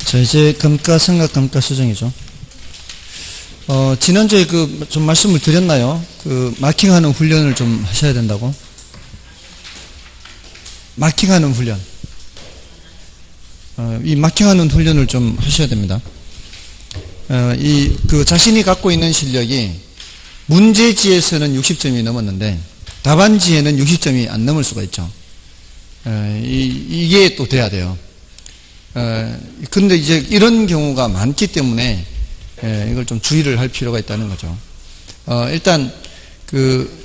자, 이제 감가상각 감가수정이죠. 지난주에 좀 말씀을 드렸나요? 마킹하는 훈련을 좀 하셔야 된다고. 마킹하는 훈련. 이 마킹하는 훈련을 좀 하셔야 됩니다. 자신이 갖고 있는 실력이 문제지에서는 60점이 넘었는데 답안지에는 60점이 안 넘을 수가 있죠. 이게 또 돼야 돼요. 근데 이제 이런 경우가 많기 때문에 이걸 좀 주의를 할 필요가 있다는 거죠. 일단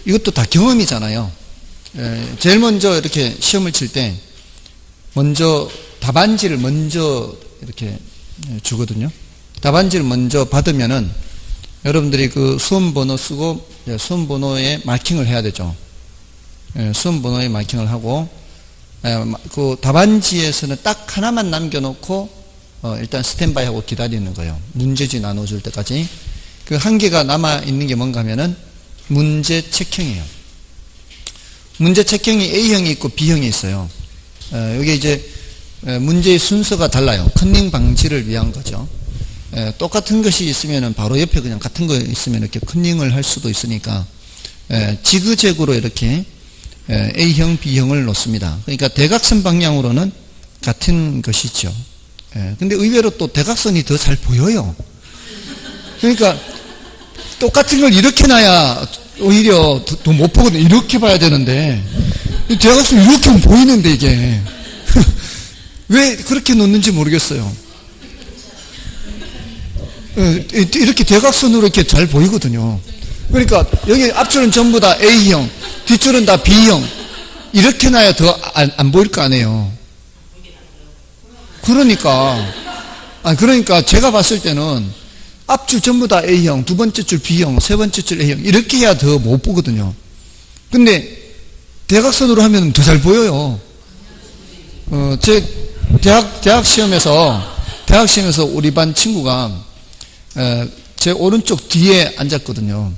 이것도 다 경험이잖아요. 제일 먼저 이렇게 시험을 칠 때 먼저 답안지를 먼저 이렇게 주거든요. 답안지를 먼저 받으면은 여러분들이 수험번호 쓰고 수험번호에 마킹을 해야 되죠. 수험번호에 마킹을 하고 답안지에서는 딱 하나만 남겨놓고 일단 스탠바이 하고 기다리는 거예요. 문제지 나눠줄 때까지. 한 개가 남아있는 게 뭔가 하면은 문제 책형이에요. 문제 책형이 A형이 있고 B형이 있어요. 이게 이제 문제의 순서가 달라요. 컨닝 방지를 위한 거죠. 똑같은 것이 있으면은 바로 옆에 그냥 같은 거 있으면 이렇게 컨닝을 할 수도 있으니까 지그재그로 이렇게 A형, B형을 놓습니다. 그러니까 대각선 방향으로는 같은 것이죠. 근데 의외로 또 대각선이 더 잘 보여요. 그러니까 똑같은 걸 이렇게 놔야 오히려 더 못 보거든요. 이렇게 봐야 되는데 대각선 이렇게 하면 보이는데 이게 왜 그렇게 놓는지 모르겠어요. 이렇게 대각선으로 이렇게 잘 보이거든요. 그러니까 여기 앞줄은 전부 다 A형, 뒷줄은 다 B형. 이렇게 놔야 더 안 보일 거 아니에요. 그러니까 제가 봤을 때는 앞줄 전부 다 A형, 두 번째 줄 B형, 세 번째 줄 A형 이렇게 해야 더 못 보거든요. 근데 대각선으로 하면 더 잘 보여요. 제 대학 시험에서 우리 반 친구가 제 오른쪽 뒤에 앉았거든요.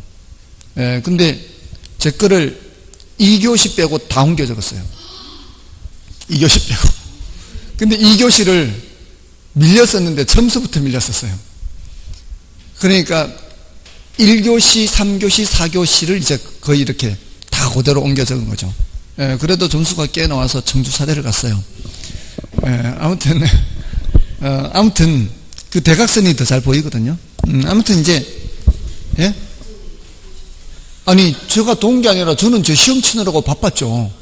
근데 제 거를 2교시 빼고 다 옮겨 적었어요. 2교시 빼고. 근데 2교시를 밀렸었는데 처음서부터 밀렸었어요. 그러니까 1교시, 3교시, 4교시를 이제 거의 이렇게 다 그대로 옮겨 적은 거죠. 그래도 점수가 꽤 나와서 청주사대를 갔어요. 아무튼 대각선이 더 잘 보이거든요. 아무튼 이제 제가 도운 게 아니라 저는 제 시험 치느라고 바빴죠.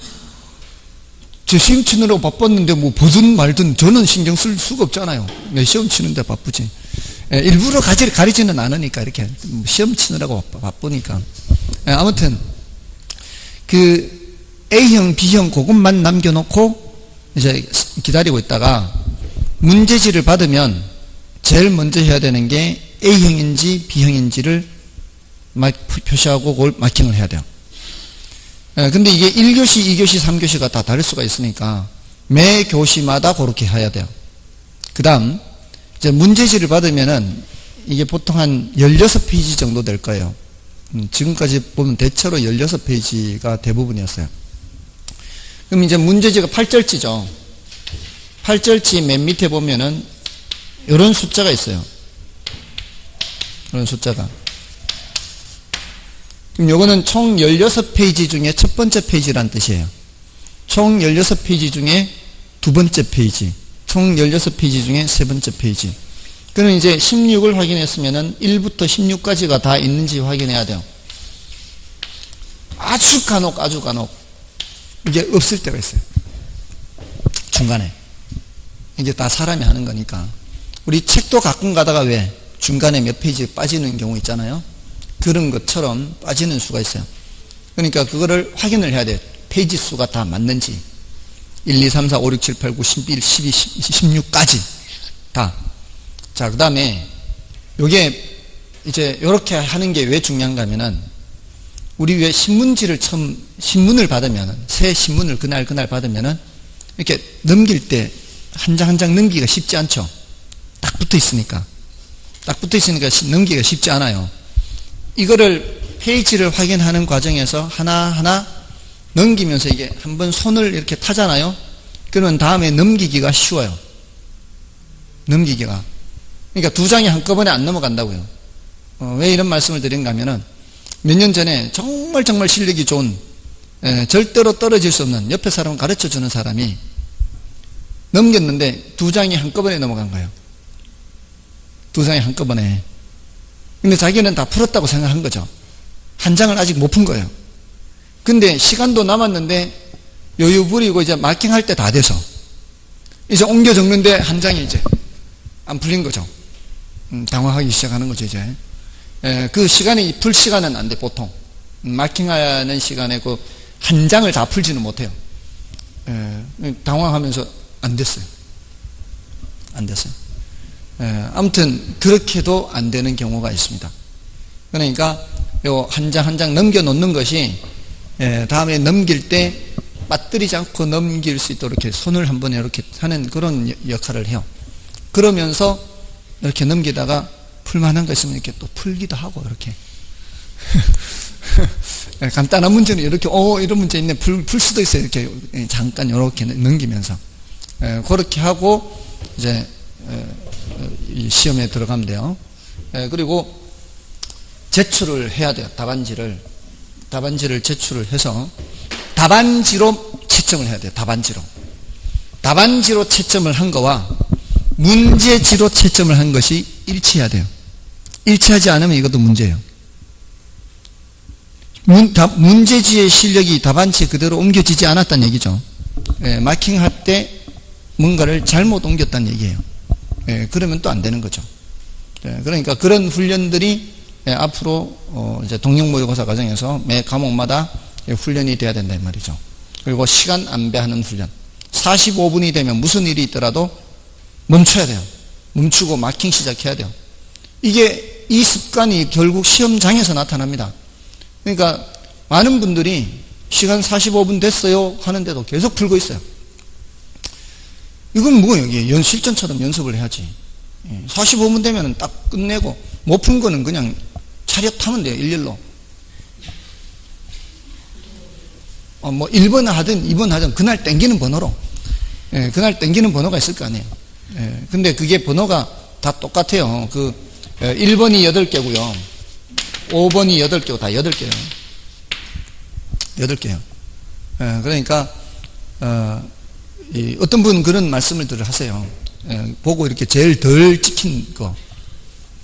제 시험 치느라고 바빴는데 뭐 보든 말든 저는 신경 쓸 수가 없잖아요. 내 시험 치는데 바쁘지. 일부러 가리지는 않으니까 이렇게 시험 치느라고 바쁘니까. 아무튼 A형, B형 그것만 남겨놓고 이제 기다리고 있다가 문제지를 받으면 제일 먼저 해야 되는 게 A형인지 B형인지를 표시하고 그걸 마킹을 해야 돼요. 근데 이게 1교시, 2교시, 3교시가 다 다를 수가 있으니까 매 교시마다 그렇게 해야 돼요. 그 다음 이제 문제지를 받으면은 이게 보통 한 16페이지 정도 될 거예요. 지금까지 보면 대체로 16페이지가 대부분이었어요. 그럼 이제 문제지가 8절지죠. 8절지 맨 밑에 보면은 이런 숫자가 있어요. 이런 숫자가. 그럼 요거는 총 16페이지 중에 첫 번째 페이지란 뜻이에요. 총 16페이지 중에 두 번째 페이지. 총 16페이지 중에 세 번째 페이지. 그럼 이제 16을 확인했으면은 1부터 16까지가 다 있는지 확인해야 돼요. 아주 간혹 이게 없을 때가 있어요. 중간에. 이게 다 사람이 하는 거니까. 우리 책도 가끔 가다가 왜 중간에 몇 페이지 빠지는 경우 있잖아요. 그런 것처럼 빠지는 수가 있어요. 그러니까 그거를 확인을 해야 돼요. 페이지 수가 다 맞는지. 1, 2, 3, 4, 5, 6, 7, 8, 9, 11, 12, 16까지 다. 자, 그 다음에 요게 이제 요렇게 하는 게 왜 중요한가 하면은 우리 왜 신문지를 신문을 받으면은 새 신문을 그날 받으면은 이렇게 넘길 때 한 장 한 장 넘기기가 쉽지 않죠. 딱 붙어 있으니까 넘기기가 쉽지 않아요. 이거를 페이지를 확인하는 과정에서 하나하나 넘기면서 이게 한번 손을 이렇게 타잖아요. 그러면 다음에 넘기기가 쉬워요. 넘기기가. 그러니까 두 장이 한꺼번에 안 넘어간다고요. 왜 이런 말씀을 드린가 하면은 몇 년 전에 정말 실력이 좋은, 절대로 떨어질 수 없는 옆에 사람을 가르쳐 주는 사람이 넘겼는데 두 장이 한꺼번에 넘어간 거예요. 두 장이 한꺼번에. 근데 자기는 다 풀었다고 생각한 거죠. 한 장을 아직 못 푼 거예요. 근데 시간도 남았는데 여유 부리고 이제 마킹할 때 다 돼서 이제 옮겨 적는데 한 장이 이제 안 풀린 거죠. 당황하기 시작하는 거죠, 이제. 그 시간이 풀 시간은 안 돼, 보통. 마킹하는 시간에 그 한 장을 다 풀지는 못해요. 당황하면서 안 됐어요. 안 됐어요. 아무튼 그렇게도 안 되는 경우가 있습니다. 그러니까 요 한 장 한 장 넘겨 놓는 것이 다음에 넘길 때 빠뜨리지 않고 넘길 수 있도록 이렇게 손을 한번 이렇게 하는 그런 역할을 해요. 그러면서 이렇게 넘기다가 풀만한 거 있으면 이렇게 또 풀기도 하고, 이렇게. 간단한 문제는 이렇게, 이런 문제 있네. 풀 수도 있어요. 이렇게 잠깐 이렇게 넘기면서. 그렇게 하고, 이제, 이 시험에 들어가면 돼요. 그리고 제출을 해야 돼요. 답안지를 제출을 해서 답안지로 채점을 해야 돼요. 답안지로 채점을 한 거와 문제지로 채점을 한 것이 일치해야 돼요. 일치하지 않으면 이것도 문제예요. 문제지의 실력이 답안지에 그대로 옮겨지지 않았다는 얘기죠. 마킹할 때 뭔가를 잘못 옮겼다는 얘기예요. 그러면 또 안 되는 거죠. 그러니까 그런 훈련들이 앞으로 이제 동영모의고사 과정에서 매 과목마다 훈련이 돼야 된다 이 말이죠. 그리고 시간 안배하는 훈련. 45분이 되면 무슨 일이 있더라도 멈춰야 돼요. 멈추고 마킹 시작해야 돼요. 이 습관이 결국 시험장에서 나타납니다. 그러니까 많은 분들이 시간 45분 됐어요 하는데도 계속 풀고 있어요. 이건 뭐예요? 이게 실전처럼 연습을 해야지. 45분 되면 딱 끝내고 못 푼 거는 그냥 차렷하면 돼요. 일일로. 뭐 1번 하든 2번 하든 그날 땡기는 번호로. 그날 땡기는 번호가 있을 거 아니에요. 근데 그게 번호가 다 똑같아요. 1번이 8개고요. 5번이 8개고 다 8개예요. 8개요. 그러니까 어떤 분은 그런 말씀을 하세요. 보고 이렇게 제일 덜 찍힌 거,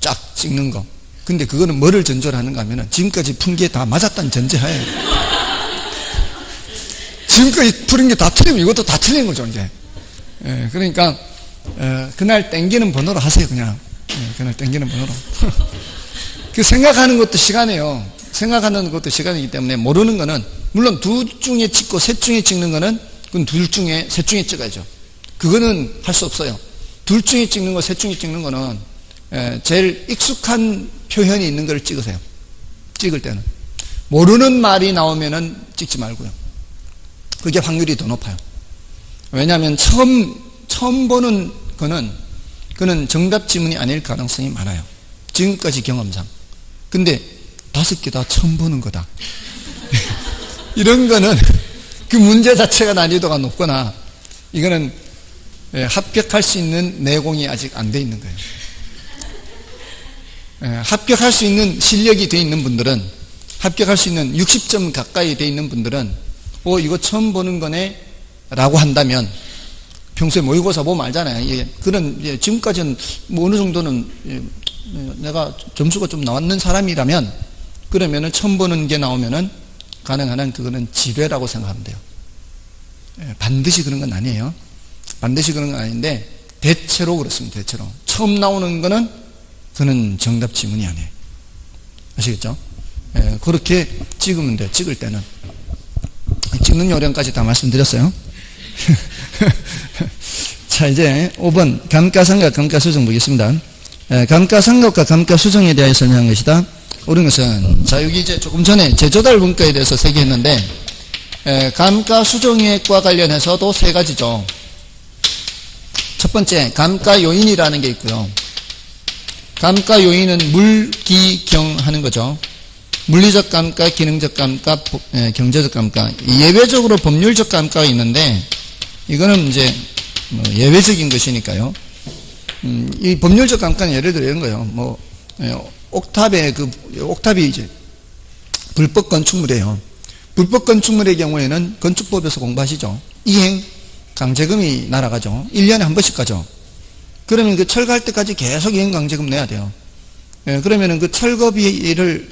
쫙 찍는 거. 근데 그거는 뭐를 전제로 하는가 하면은 지금까지 푼 게 다 맞았다는 전제하에 지금까지 푸는 게 다 틀리면 이것도 다 틀린 거죠, 이제. 그러니까 그날 땡기는 번호로 하세요, 그냥. 그날 땡기는 번호로. 그 생각하는 것도 시간이에요. 생각하는 것도 시간이기 때문에 모르는 거는 물론 둘 중에 찍고 셋 중에 찍는 거는 그건 둘 중에 셋 중에 찍어야죠. 그거는 할 수 없어요. 둘 중에 찍는 거, 셋 중에 찍는 거는 제일 익숙한 표현이 있는 걸 찍으세요. 찍을 때는. 모르는 말이 나오면은 찍지 말고요. 그게 확률이 더 높아요. 왜냐하면 처음 보는 거는 그는 정답 지문이 아닐 가능성이 많아요. 지금까지 경험상. 근데 5개 다 처음 보는 거다. 이런 거는 그 문제 자체가 난이도가 높거나 이거는 합격할 수 있는 내공이 아직 안 돼 있는 거예요. 합격할 수 있는 실력이 돼 있는 분들은, 합격할 수 있는 60점 가까이 돼 있는 분들은 이거 처음 보는 거네 라고 한다면, 평소에 모의고사 보면 알잖아요. 그런 지금까지는 뭐 어느 정도는 내가 점수가 좀 나왔는 사람이라면, 그러면은 처음 보는 게 나오면은 가능한 한 그거는 지뢰라고 생각하면 돼요. 반드시 그런 건 아니에요. 반드시 그런 건 아닌데 대체로 그렇습니다. 대체로 처음 나오는 거는 그는 정답 지문이 아니에요. 아시겠죠? 그렇게 찍으면 돼요. 찍을 때는. 찍는 요령까지 다 말씀드렸어요. 자, 이제 5번 감가상각 감가수정 보겠습니다. 감가상각과 감가수정에 대하여 설명한 것이다. 옳은 것은, 자, 여기 이제 조금 전에 재조달 원가에 대해서 세개했는데 감가수정액과 관련해서도 3가지죠. 첫 번째, 감가요인이라는 게 있고요. 감가요인은 물기경 하는 거죠. 물리적 감가, 기능적 감가, 경제적 감가. 예외적으로 법률적 감가가 있는데, 이거는 이제 예외적인 것이니까요. 이 법률적 감가는 예를 들어 이런 거예요. 뭐, 옥탑이 이제 불법 건축물이에요. 불법 건축물의 경우에는 건축법에서 공부하시죠. 이행 강제금이 날아가죠. 1년에 한 번씩 가죠. 그러면 그 철거할 때까지 계속 이행 강제금 내야 돼요. 그러면은 그 철거비를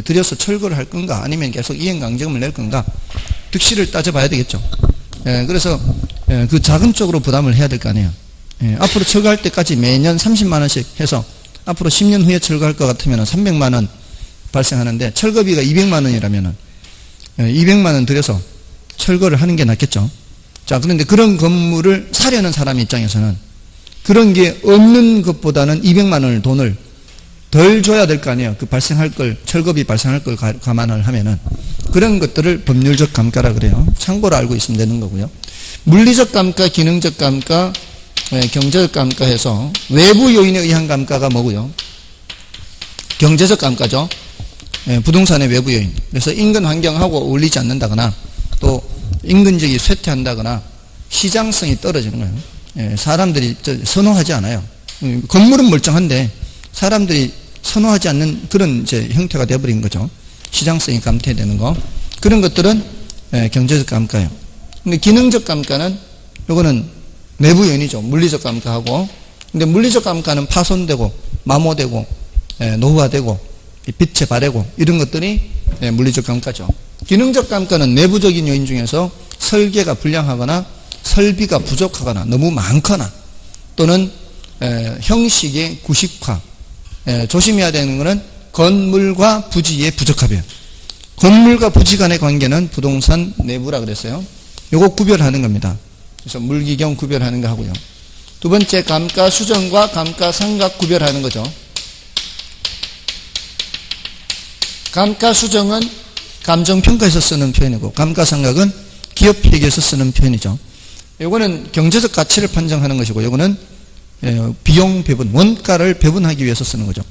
들여서 철거를 할 건가 아니면 계속 이행 강제금을 낼 건가 득실을 따져봐야 되겠죠. 그래서 그 자금적으로 부담을 해야 될 거 아니에요. 앞으로 철거할 때까지 매년 30만 원씩 해서 앞으로 10년 후에 철거할 것 같으면 300만 원 발생하는데 철거비가 200만 원이라면 200만 원 들여서 철거를 하는 게 낫겠죠. 자, 그런데 그런 건물을 사려는 사람 입장에서는 그런 게 없는 것보다는 200만 원을 돈을 덜 줘야 될 거 아니에요. 그 발생할 걸, 철거비 발생할 걸 감안을 하면은 그런 것들을 법률적 감가라 그래요. 참고로 알고 있으면 되는 거고요. 물리적 감가, 기능적 감가, 경제적 감가 해서 외부 요인에 의한 감가가 뭐고요? 경제적 감가죠. 부동산의 외부 요인. 그래서 인근 환경하고 어울리지 않는다거나 또 인근적이 쇠퇴한다거나 시장성이 떨어지는 거예요. 사람들이 선호하지 않아요. 건물은 멀쩡한데 사람들이 선호하지 않는 그런 이제 형태가 되어버린 거죠. 시장성이 감퇴되는 거. 그런 것들은 경제적 감가예요. 근데 기능적 감가는 요거는 내부 요인이죠. 물리적 감가하고. 근데 물리적 감가는 파손되고 마모되고 노후화되고 빛에 바래고 이런 것들이 물리적 감가죠. 기능적 감가는 내부적인 요인 중에서 설계가 불량하거나 설비가 부족하거나 너무 많거나 또는 형식의 구식화. 조심해야 되는 것은 건물과 부지의 부적합이에요. 건물과 부지 간의 관계는 부동산 내부라 그랬어요. 요거 구별하는 겁니다. 그래서 물기경 구별하는 거 하고요. 두 번째 감가 수정과 감가 상각 구별하는 거죠. 감가 수정은 감정평가에서 쓰는 표현이고 감가 상각은 기업회계에서 쓰는 표현이죠. 요거는 경제적 가치를 판정하는 것이고 요거는 비용 배분, 원가를 배분하기 위해서 쓰는 거죠.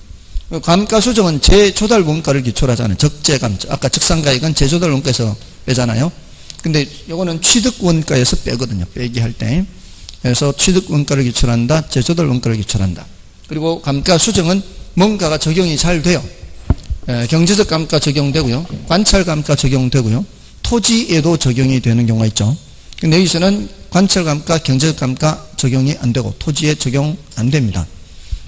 감가 수정은 재조달 원가를 기초로 하잖아요. 적재감, 아까 적산가액은 재조달 원가에서 빼잖아요. 근데 요거는 취득 원가에서 빼거든요. 빼기 할 때. 그래서 취득 원가를 기초로 한다. 재조달 원가를 기초로 한다. 그리고 감가 수정은 뭔가가 적용이 잘 돼요. 경제적 감가 적용되고요. 관찰 감가 적용되고요. 토지에도 적용이 되는 경우가 있죠. 근데 여기서는 관찰 감가, 경제적 감가 적용이 안 되고 토지에 적용 안 됩니다.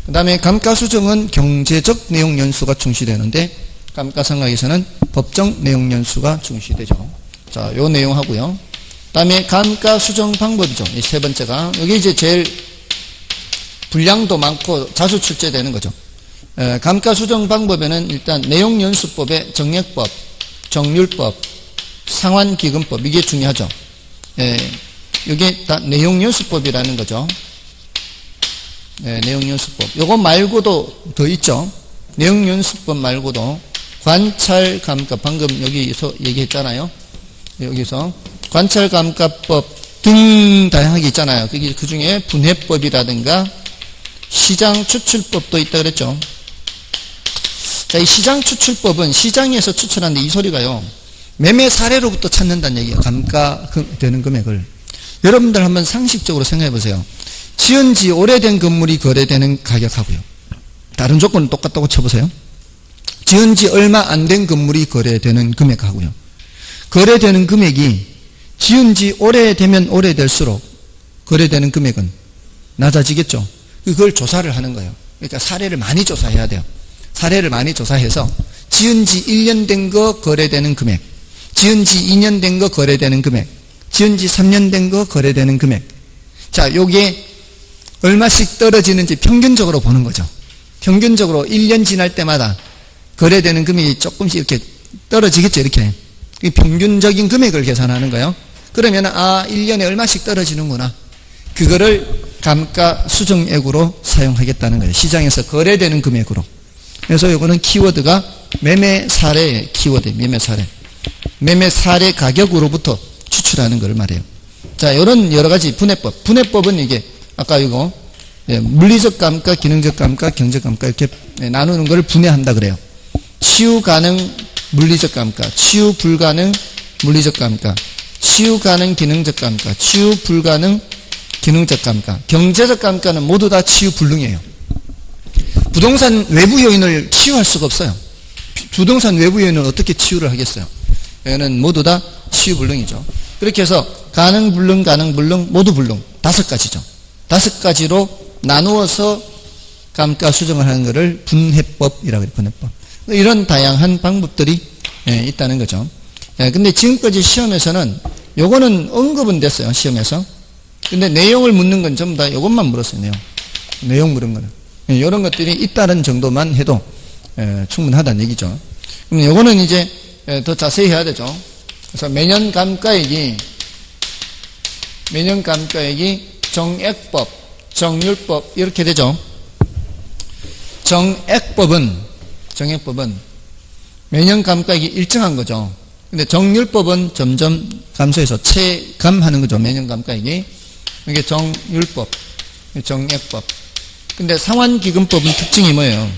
그 다음에 감가 수정은 경제적 내용 연수가 중시되는데 감가 상각에서는 법정 내용 연수가 중시되죠. 자, 요 내용 하고요. 그 다음에 감가 수정 방법이죠. 이 세 번째가 여기 이제 제일 분량도 많고 자주 출제되는 거죠. 감가 수정 방법에는 일단 내용연수법의 정액법, 정률법, 상환기금법 이게 중요하죠. 이게 다 내용연수법이라는 거죠. 내용연수법. 요거 말고도 더 있죠. 내용연수법 말고도 관찰감가 방금 여기서 얘기했잖아요. 여기서 관찰감가법 등 다양하게 있잖아요. 그 중에 분해법이라든가 시장추출법도 있다 그랬죠. 자, 이 시장추출법은 시장에서 추출하는데 이 소리가요. 매매 사례로부터 찾는다는 얘기예요. 감가되는 금액을. 여러분들 한번 상식적으로 생각해 보세요. 지은 지 오래된 건물이 거래되는 가격하고요. 다른 조건은 똑같다고 쳐보세요. 지은 지 얼마 안 된 건물이 거래되는 금액하고요. 거래되는 금액이 지은 지 오래되면 오래될수록 거래되는 금액은 낮아지겠죠. 그걸 조사를 하는 거예요. 그러니까 사례를 많이 조사해야 돼요. 사례를 많이 조사해서 지은 지 1년 된 거 거래되는 금액, 지은 지 2년 된 거 거래되는 금액, 지은 지 3년 된 거 거래되는 금액. 자, 요게 얼마씩 떨어지는지 평균적으로 보는 거죠. 평균적으로 1년 지날 때마다 거래되는 금액이 조금씩 이렇게 떨어지겠죠. 이렇게. 평균적인 금액을 계산하는 거예요. 그러면 1년에 얼마씩 떨어지는구나. 그거를 감가 수정액으로 사용하겠다는 거예요. 시장에서 거래되는 금액으로. 그래서 이거는 키워드가 매매 사례의 키워드, 매매 사례. 매매 사례 가격으로부터 추출하는 걸 말해요. 자, 이런 여러 가지 분해법. 분해법은 이게 아까 이거 물리적 감가, 기능적 감가, 경제적 감가 이렇게 나누는 걸 분해한다 그래요. 치유 가능 물리적 감가, 치유 불가능 물리적 감가, 치유 가능 기능적 감가, 치유 불가능 기능적 감가, 경제적 감가는 모두 다 치유불능이에요. 부동산 외부 요인을 치유할 수가 없어요. 부동산 외부 요인을 어떻게 치유를 하겠어요? 얘는 모두 다 치유불능이죠. 그렇게 해서 가능불능, 가능불능, 모두 불능 5가지죠. 5가지로 나누어서 감가 수정을 하는 것을 분해법이라고 해요. 분해법. 이런 다양한 방법들이 있다는 거죠. 근데 지금까지 시험에서는 요거는 언급은 됐어요. 시험에서. 근데 내용을 묻는 건 전부 다 이것만 물었어요. 내용 물은 거는. 이런 것들이 있다는 정도만 해도 충분하다는 얘기죠. 그럼 요거는 이제 더 자세히 해야 되죠. 그래서 매년 감가액이 정액법, 정률법 이렇게 되죠. 정액법은 매년 감가액이 일정한 거죠. 근데 정률법은 점점 감소해서 체감하는 거죠. 매년 감가액이. 이게 정률법, 정액법. 근데 상환기금법은 특징이 뭐예요?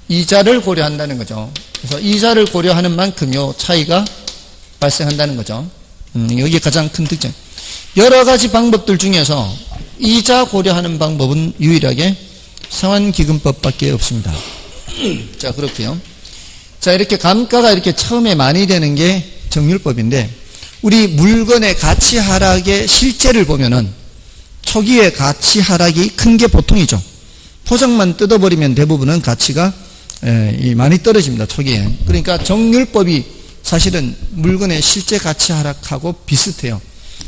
이자를 고려한다는 거죠. 그래서 이자를 고려하는 만큼 요 차이가 발생한다는 거죠. 여기 가장 큰 특징. 여러 가지 방법들 중에서 이자 고려하는 방법은 유일하게 상환기금법밖에 없습니다. 자, 그렇고요. 자, 이렇게 감가가 이렇게 처음에 많이 되는 게 정률법인데, 우리 물건의 가치 하락의 실제를 보면은 초기에 가치 하락이 큰 게 보통이죠. 포장만 뜯어버리면 대부분은 가치가 많이 떨어집니다. 초기에. 그러니까 정률법이 사실은 물건의 실제 가치 하락하고 비슷해요.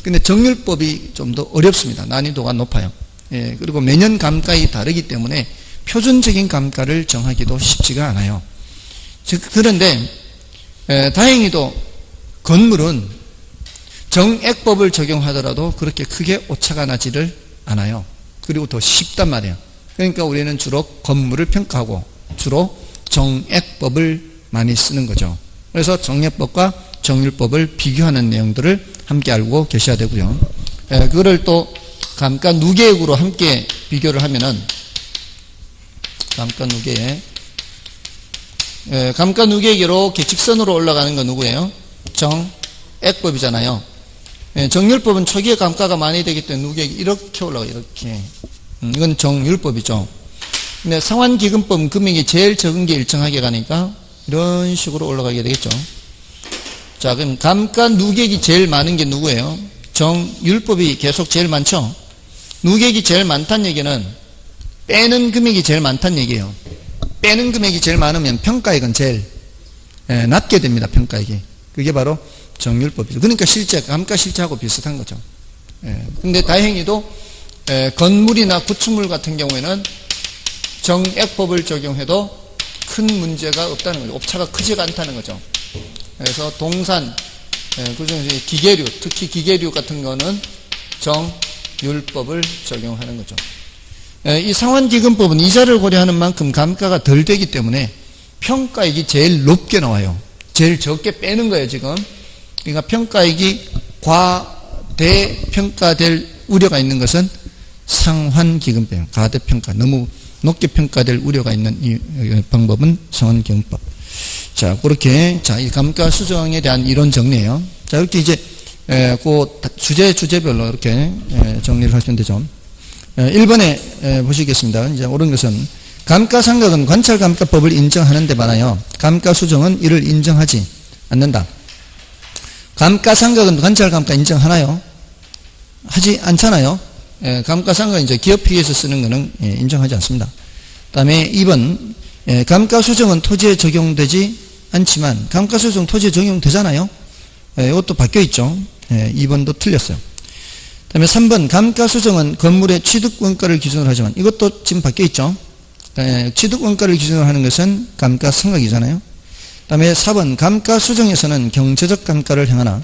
근데 정률법이 좀 더 어렵습니다. 난이도가 높아요. 그리고 매년 감가가 다르기 때문에 표준적인 감가를 정하기도 쉽지가 않아요. 그런데 다행히도 건물은 정액법을 적용하더라도 그렇게 크게 오차가 나지를 않아요. 그리고 더 쉽단 말이에요. 그러니까 우리는 주로 건물을 평가하고 주로 정액법을 많이 쓰는 거죠. 그래서 정액법과 정률법을 비교하는 내용들을 함께 알고 계셔야 되고요. 그거를 또 감가 누계액으로 함께 비교를 하면은 감가 누계액 이렇게 직선으로 올라가는 건 누구예요? 정액법이잖아요. 정률법은 초기에 감가가 많이 되기 때문에 누계액이 이렇게 올라가요. 이렇게. 이건 정률법이죠. 근데 상환기금법은 금액이 제일 적은 게 일정하게 가니까 이런 식으로 올라가게 되겠죠. 자, 그럼 감가 누계액이 제일 많은 게 누구예요? 정율법이 계속 제일 많죠. 누계액이 제일 많다는 얘기는 빼는 금액이 제일 많다는 얘기예요. 빼는 금액이 제일 많으면 평가액은 제일 낮게 됩니다. 평가액이. 그게 바로 정률법이죠. 그러니까 감가 실제하고 비슷한 거죠. 근데 다행히도 건물이나 구축물 같은 경우에는 정액법을 적용해도 큰 문제가 없다는 거죠. 옵차가 크지가 않다는 거죠. 그래서 동산, 그중에서 기계류, 특히 기계류 같은 거는 정율법을 적용하는 거죠. 이 상환기금법은 이자를 고려하는 만큼 감가가 덜 되기 때문에 평가액이 제일 높게 나와요. 제일 적게 빼는 거예요, 지금. 그러니까 평가액이 과대평가될 우려가 있는 것은 상환기금법, 과대평가, 너무 높게 평가될 우려가 있는 이 방법은 상환기금법. 자, 그렇게, 자, 이 감가 수정에 대한 이론 정리예요. 자, 이렇게 이제, 주제별로 이렇게 정리를 하시면 되죠. 1번에 보시겠습니다. 이제 옳은 것은 감가상각은 관찰감가법을 인정하는 데 반하여 감가수정은 이를 인정하지 않는다. 감가상각은 관찰감가 인정하나요? 하지 않잖아요. 감가상각은 이제 기업회계에서 쓰는 거는 인정하지 않습니다. 그 다음에 2번, 감가수정은 토지에 적용되지 않지만 감가수정 토지에 적용되잖아요. 이것도 바뀌어있죠. 2번도 틀렸어요. 그 다음에 3번, 감가수정은 건물의 취득원가를 기준으로 하지만 이것도 지금 바뀌어있죠. 취득원가를 기준으로 하는 것은 감가상각이잖아요. 그 다음에 4번, 감가수정에서는 경제적 감가를 행하나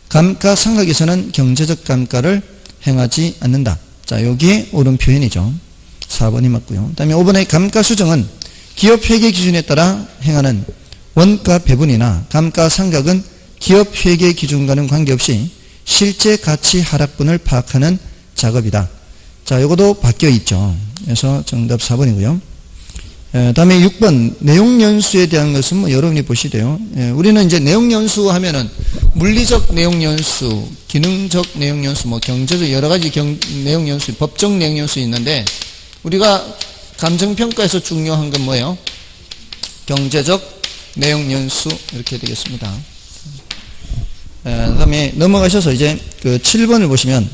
감가상각에서는 경제적 감가를 행하지 않는다. 자, 여기에 옳은 표현이죠. 4번이 맞고요. 그 다음에 5번의 감가수정은 기업회계 기준에 따라 행하는 원가 배분이나 감가상각은 기업회계 기준과는 관계없이 실제 가치 하락분을 파악하는 작업이다. 자, 요것도 바뀌어 있죠. 그래서 정답 4번이고요. 다음에 6번 내용연수에 대한 것은 뭐 여러분이 보시대요. 우리는 이제 내용연수 하면은 물리적 내용연수, 기능적 내용연수, 뭐 경제적 여러 가지 내용연수, 법적 내용연수 있는데 우리가 감정평가에서 중요한 건 뭐예요? 경제적 내용연수 이렇게 되겠습니다. 다음에 넘어가셔서 이제 그 7번을 보시면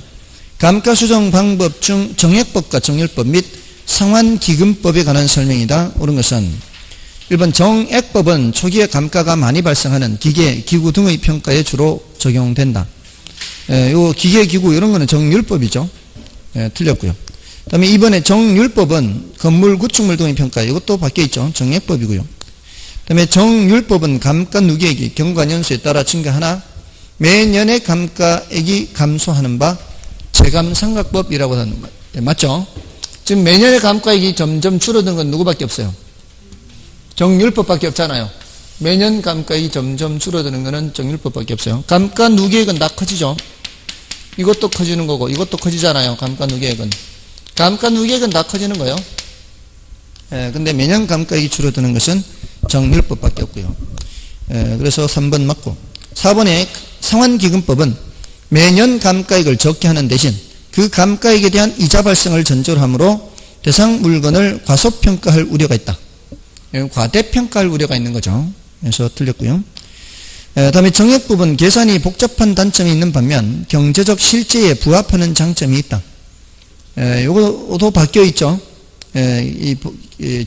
감가수정 방법 중 정액법과 정률법 및 상환기금법에 관한 설명이다. 옳은 것은 1번 정액법은 초기에 감가가 많이 발생하는 기계, 기구 등의 평가에 주로 적용된다. 요 기계, 기구 이런 거는 정률법이죠. 틀렸고요. 그 다음에 2번에 정률법은 건물, 구축물 등의 평가, 이것도 바뀌어있죠. 정액법이고요. 그 다음에 정률법은 감가 누계액이 경과년수에 따라 증가하나 매년의 감가액이 감소하는 바 재감상각법이라고 하는 거 맞죠? 지금 매년의 감가액이 점점 줄어드는 건 누구밖에 없어요? 정률법밖에 없잖아요. 매년 감가액이 점점 줄어드는 거는 정률법밖에 없어요. 감가 누계액은 다 커지죠. 이것도 커지는 거고 이것도 커지잖아요. 감가 누계액은. 감가 누계액은 다 커지는 거예요. 근데 매년 감가액이 줄어드는 것은 정률법밖에 없고요. 그래서 3번 맞고 4번의 상환기금법은 매년 감가액을 적게 하는 대신 그 감가액에 대한 이자 발생을 전제로 하므로 대상 물건을 과소평가할 우려가 있다. 과대평가할 우려가 있는 거죠. 그래서 틀렸고요. 다음에 정액법은 계산이 복잡한 단점이 있는 반면 경제적 실제에 부합하는 장점이 있다. 요것도 바뀌어 있죠. 이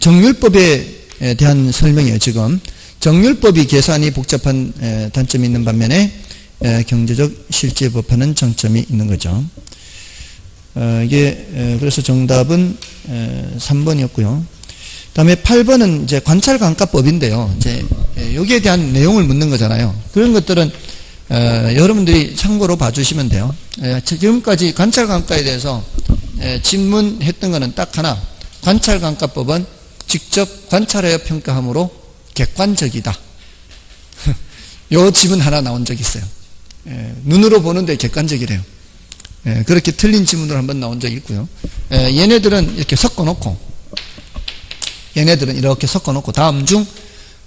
정률법에 대한 설명이에요. 지금 정률법이 계산이 복잡한 단점이 있는 반면에 경제적 실제에 부합하는 장점이 있는 거죠. 이게 그래서 정답은 3번이었고요. 다음에 8번은 이제 관찰감가법인데요. 이제 여기에 대한 내용을 묻는 거잖아요. 그런 것들은 여러분들이 참고로 봐주시면 돼요. 지금까지 관찰감가에 대해서 질문했던 거는 딱 하나. 관찰감가법은 직접 관찰하여 평가함으로 객관적이다. 요 지문 하나 나온 적이 있어요. 눈으로 보는데 객관적이래요. 그렇게 틀린 지문으로 한번 나온 적이 있고요. 얘네들은 이렇게 섞어놓고 다음 중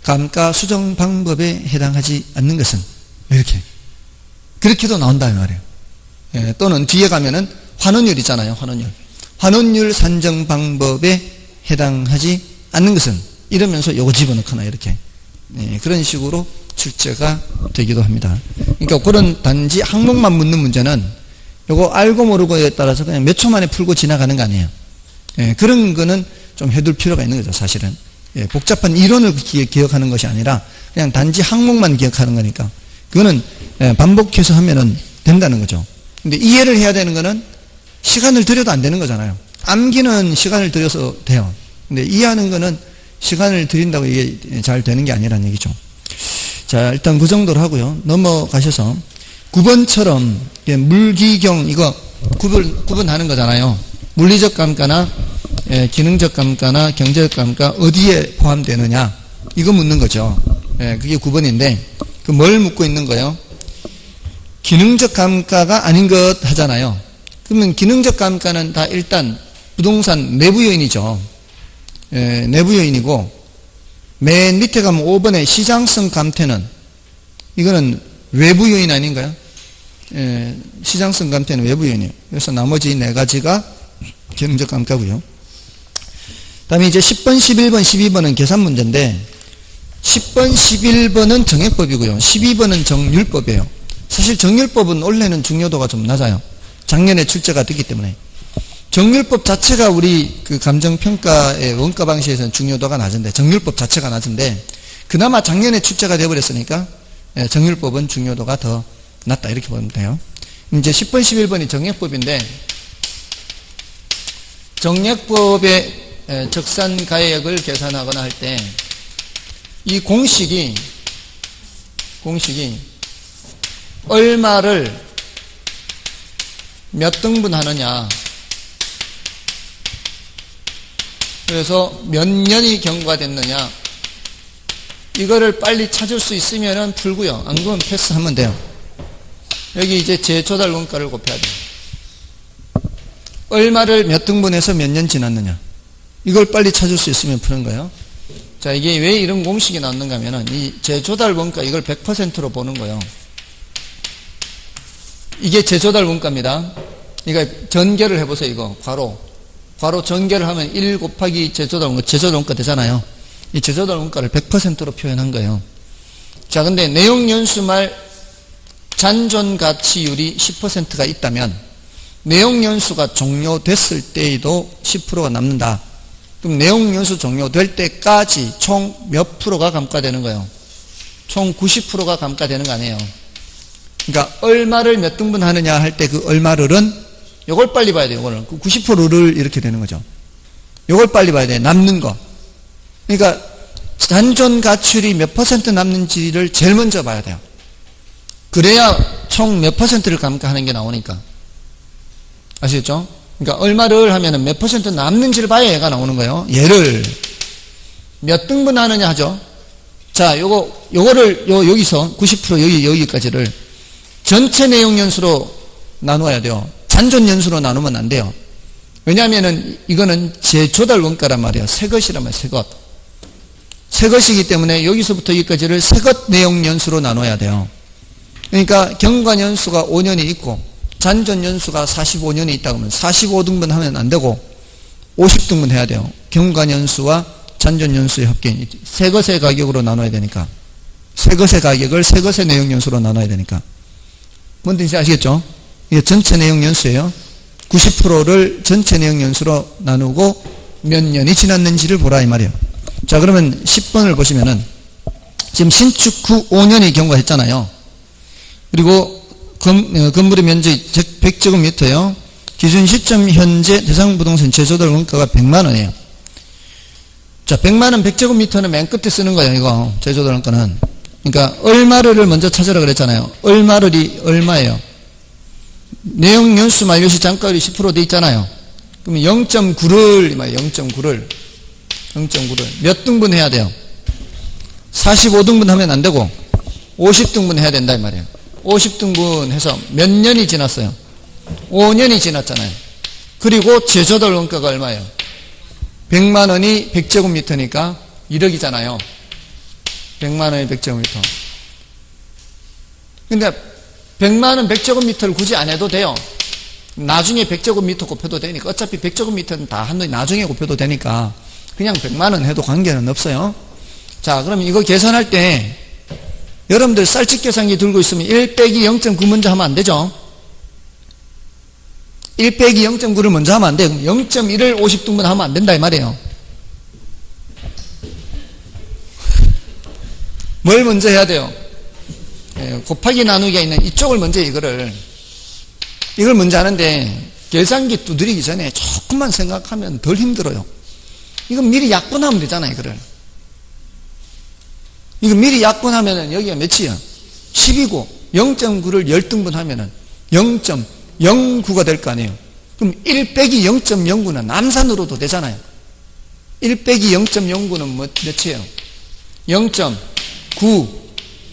감가 수정 방법에 해당하지 않는 것은 이렇게 그렇게도 나온다 이 말이에요. 또는 뒤에 가면은 환원율 있잖아요. 환원율 산정 방법에 해당하지 않는 것은 이러면서 요거 집어넣거나 이렇게 그런 식으로 출제가 되기도 합니다. 그러니까 그런 단지 항목만 묻는 문제는 요거 알고 모르고에 따라서 그냥 몇 초 만에 풀고 지나가는 거 아니에요. 그런 거는 좀 해둘 필요가 있는 거죠, 사실은. 복잡한 이론을 기억하는 것이 아니라 그냥 단지 항목만 기억하는 거니까 그거는 반복해서 하면은 된다는 거죠. 근데 이해를 해야 되는 거는 시간을 들여도 안 되는 거잖아요. 암기는 시간을 들여서 돼요. 근데 이해하는 거는 시간을 들인다고 이게 잘 되는 게 아니라는 얘기죠. 자, 일단 그 정도로 하고요. 넘어가셔서 9번처럼 물기경 이거 구분하는 거잖아요. 물리적 감가나 기능적 감가나 경제적 감가 어디에 포함되느냐 이거 묻는 거죠. 그게 9번인데 그 뭘 묻고 있는 거예요? 기능적 감가가 아닌 것 하잖아요. 그러면 기능적 감가는 다 일단 부동산 내부 요인이죠. 내부 요인이고 맨 밑에 가면 5번의 시장성 감퇴는 이거는 외부 요인 아닌가요? 시장성 감퇴는 외부 요인이에요. 그래서 나머지 네 가지가 기능적 감가고요. 다음에 이제 10번, 11번, 12번은 계산 문제인데 10번, 11번은 정액법이고요. 12번은 정률법이에요. 사실 정률법은 원래는 중요도가 좀 낮아요. 작년에 출제가 됐기 때문에. 정률법 자체가 우리 그 감정평가의 원가 방식에서는 중요도가 낮은데 정률법 자체가 낮은데 그나마 작년에 출제가 되어버렸으니까 정률법은 중요도가 더 낮다 이렇게 보면 돼요. 이제 10번, 11번이 정액법인데 정액법의 적산가액을 계산하거나 할 때 이 공식이 얼마를 몇 등분 하느냐 그래서 몇 년이 경과됐느냐 이거를 빨리 찾을 수 있으면 풀고요. 안 그러면 패스하면 돼요. 여기 이제 제조달 원가를 곱해야 돼요. 얼마를 몇 등분해서 몇 년 지났느냐 이걸 빨리 찾을 수 있으면 푸는 거예요. 자, 이게 왜 이런 공식이 나왔는가 하면은 이 재조달 원가 이걸 100%로 보는 거예요. 이게 재조달 원가입니다. 그러니까 전개를 해보세요. 이거 괄호 전개를 하면 1 곱하기 재조달 원가 되잖아요. 이 재조달 원가를 100%로 표현한 거예요. 자, 근데 내용연수 말 잔존가치율이 10%가 있다면 내용연수가 종료됐을 때에도 10%가 남는다. 그럼 내용연수 종료될 때까지 총 몇 프로가 감가되는 거예요? 총 90%가 감가되는 거 아니에요. 그러니까 얼마를 몇 등분 하느냐 할 때 그 얼마를은 요걸 빨리 봐야 돼요. 요거는 90%를 이렇게 되는 거죠. 요걸 빨리 봐야 돼. 남는 거. 그러니까 잔존가치율이 몇 퍼센트 남는지를 제일 먼저 봐야 돼요. 그래야 총 몇 퍼센트를 감가하는 게 나오니까. 아시겠죠? 그러니까 얼마를 하면은 몇 퍼센트 남는지를 봐야 얘가 나오는 거예요. 얘를 몇 등분 하느냐 하죠. 자, 요거를 여기서 90% 여기까지를 전체 내용 연수로 나누어야 돼요. 잔존 연수로 나누면 안 돼요. 왜냐하면은 이거는 재조달 원가란 말이에요. 새 것이란 말이에요. 새 것. 새 것이기 때문에 여기서부터 여기까지를 새 것 내용 연수로 나눠야 돼요. 그러니까 경관 연수가 5년이 있고 잔존 연수가 45년이 있다고 하면 45등분 하면 안 되고 50등분 해야 돼요. 경관 연수와 잔존 연수의 합계. 새 것의 가격으로 나눠야 되니까. 새 것의 가격을 새 것의 내용 연수로 나눠야 되니까. 뭔 뜻인지 아시겠죠? 이게 전체 내용 연수예요. 90%를 전체 내용 연수로 나누고 몇 년이 지났는지를 보라 이 말이에요. 자, 그러면 10번을 보시면은 지금 신축 후 5년이 경과했잖아요. 그리고 건물의 면적 100제곱미터요. 기준 시점 현재 대상 부동산 재조달 원가가 100만 원이에요. 자, 100만 원 100제곱미터는 맨 끝에 쓰는 거예요. 이거 재조달 원가는. 그러니까 얼마를 먼저 찾으라 그랬잖아요. 얼마를이 얼마예요? 내용 연수 만료시 단가율이 10% 돼 있잖아요. 그러면 0.9를 0.9를 몇 등분 해야 돼요? 45등분 하면 안 되고 50등분 해야 된다 이 말이에요. 50등분 해서 몇 년이 지났어요? 5년이 지났잖아요. 그리고 재조달 원가가 얼마예요? 100만 원이 100제곱미터니까 1억이잖아요. 100만 원이 100제곱미터. 근데 100만 원 100제곱미터를 굳이 안 해도 돼요. 나중에 100제곱미터 곱해도 되니까. 어차피 100제곱미터는 다 한 번 나중에 곱해도 되니까 그냥 100만 원 해도 관계는 없어요. 자, 그럼 이거 계산할 때 여러분들 쌀집 계산기 들고 있으면 1 빼기 0.9 먼저 하면 안 되죠? 1 빼기 0.9를 먼저 하면 안 돼요. 0.1을 50등분 하면 안 된다 이 말이에요. 뭘 먼저 해야 돼요? 곱하기 나누기가 있는 이쪽을 먼저 이걸 먼저 하는데 계산기 두드리기 전에 조금만 생각하면 덜 힘들어요. 이건 미리 약분하면 되잖아요. 이거 미리 약분하면은 여기가 몇이야? 10이고 0.9를 10등분 하면은 0.09가 될 거 아니에요. 그럼 1 빼기 0.09는 남산으로도 되잖아요. 1 빼기 0.09는 몇이에요? 0.9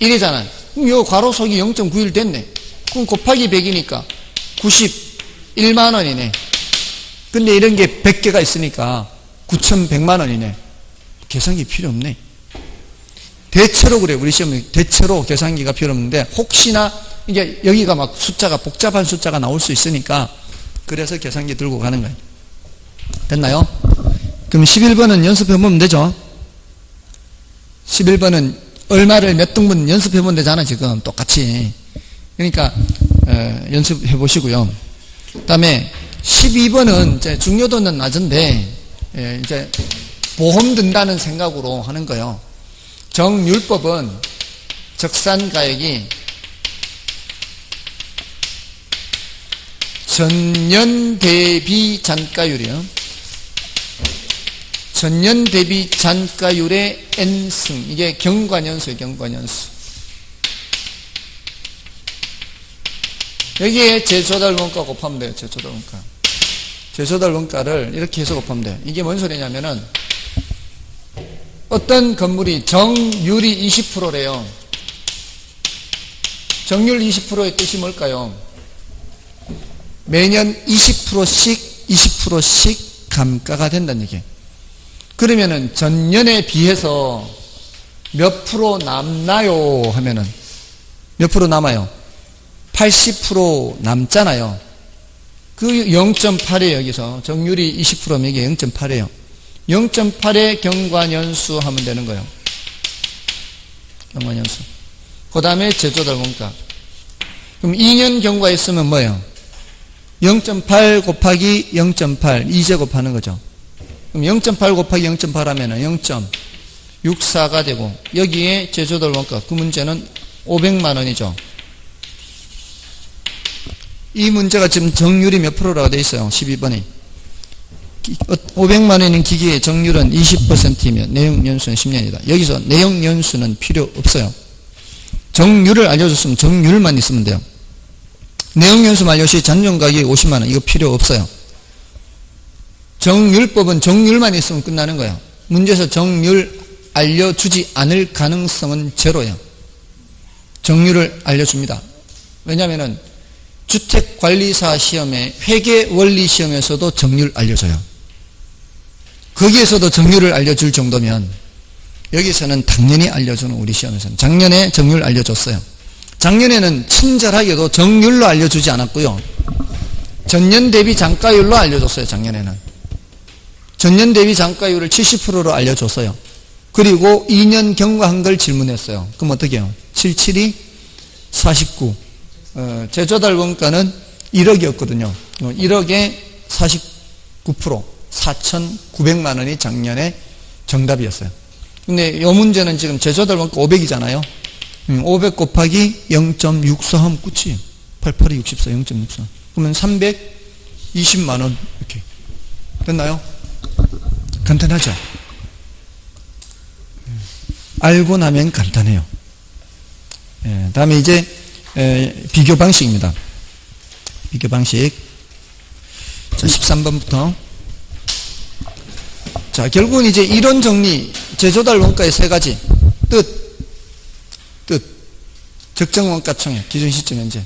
1이잖아요. 그럼 요 괄호 속이 0.91 됐네. 그럼 곱하기 100이니까 91만 원이네. 근데 이런 게 100개가 있으니까 9,100만 원이네. 계산기 필요 없네. 대체로 그래요. 우리 시험에 대체로 계산기가 필요 없는데 혹시나 이게 여기가 막 숫자가 복잡한 숫자가 나올 수 있으니까 그래서 계산기 들고 가는 거예요. 됐나요? 그럼 11번은 연습해보면 되죠. 11번은 얼마를 몇 등분 연습해보면 되잖아 지금 똑같이. 그러니까 연습해보시고요. 그 다음에 12번은 이제 중요도는 낮은데 이제 보험 든다는 생각으로 하는 거예요. 정률법은 적산가액이 전년 대비 잔가율이요. 전년 대비 잔가율의 n승. 이게 경관연수예요. 경관연수. 여기에 재조달 원가 곱하면 돼요. 재조달 원가. 재조달 원가를 이렇게 해서 곱하면 돼요. 이게 뭔 소리냐면은 어떤 건물이 정률이 20%래요. 정률 20%의 뜻이 뭘까요? 매년 20%씩 감가가 된다는 얘기예요. 그러면은 전년에 비해서 몇 프로 남나요? 하면은 몇 프로 남아요? 80% 남잖아요. 그 0.8에 여기서 정률이 20%면 이게 0.8이에요. 0.8의 경과연수 하면 되는 거예요. 경과연수. 그 다음에 제조달 원가. 그럼 2년 경과 있으면 뭐예요? 0.8 곱하기 0.8 2제곱 하는 거죠. 그럼 0.8 곱하기 0.8 하면은 0.64가 되고 여기에 제조달 원가 그 문제는 500만 원이죠. 이 문제가 지금 정률이 몇 프로라고 되어 있어요? 12번에 500만 원인 기기의 정률은 20%이면 내용연수는 10년이다. 여기서 내용연수는 필요 없어요. 정률을 알려줬으면 정률만 있으면 돼요. 내용연수만 알려시 잔존가격이 50만 원 이거 필요 없어요. 정률법은 정률만 있으면 끝나는 거예요. 문제에서 정률 알려주지 않을 가능성은 제로예요. 정률을 알려줍니다. 왜냐하면 주택관리사 시험에 회계원리 시험에서도 정률 알려줘요. 거기에서도 정률을 알려줄 정도면 여기서는 당연히 알려주는 우리 시험에서는 작년에 정률 알려줬어요. 작년에는 친절하게도 정률로 알려주지 않았고요. 전년 대비 장가율로 알려줬어요. 작년에는 전년 대비 장가율을 70%로 알려줬어요. 그리고 2년 경과한 걸 질문했어요. 그럼 어떻게 해요? 77이 49 제조달 원가는 1억이었거든요. 1억에 49% 4,900만 원이 작년에 정답이었어요. 근데 이 문제는 지금 제조달 원가 500이잖아요. 500 곱하기 0.64 하면 끝이에요. 88이 64, 0.64. 그러면 320만 원 이렇게 됐나요? 간단하죠? 알고 나면 간단해요. 다음에 이제 비교 방식입니다. 비교 방식. 자, 13번부터. 자, 결국은 이제 이론 정리, 제조달 원가의 세 가지. 뜻, 적정 원가 총액, 기준 시점 현재.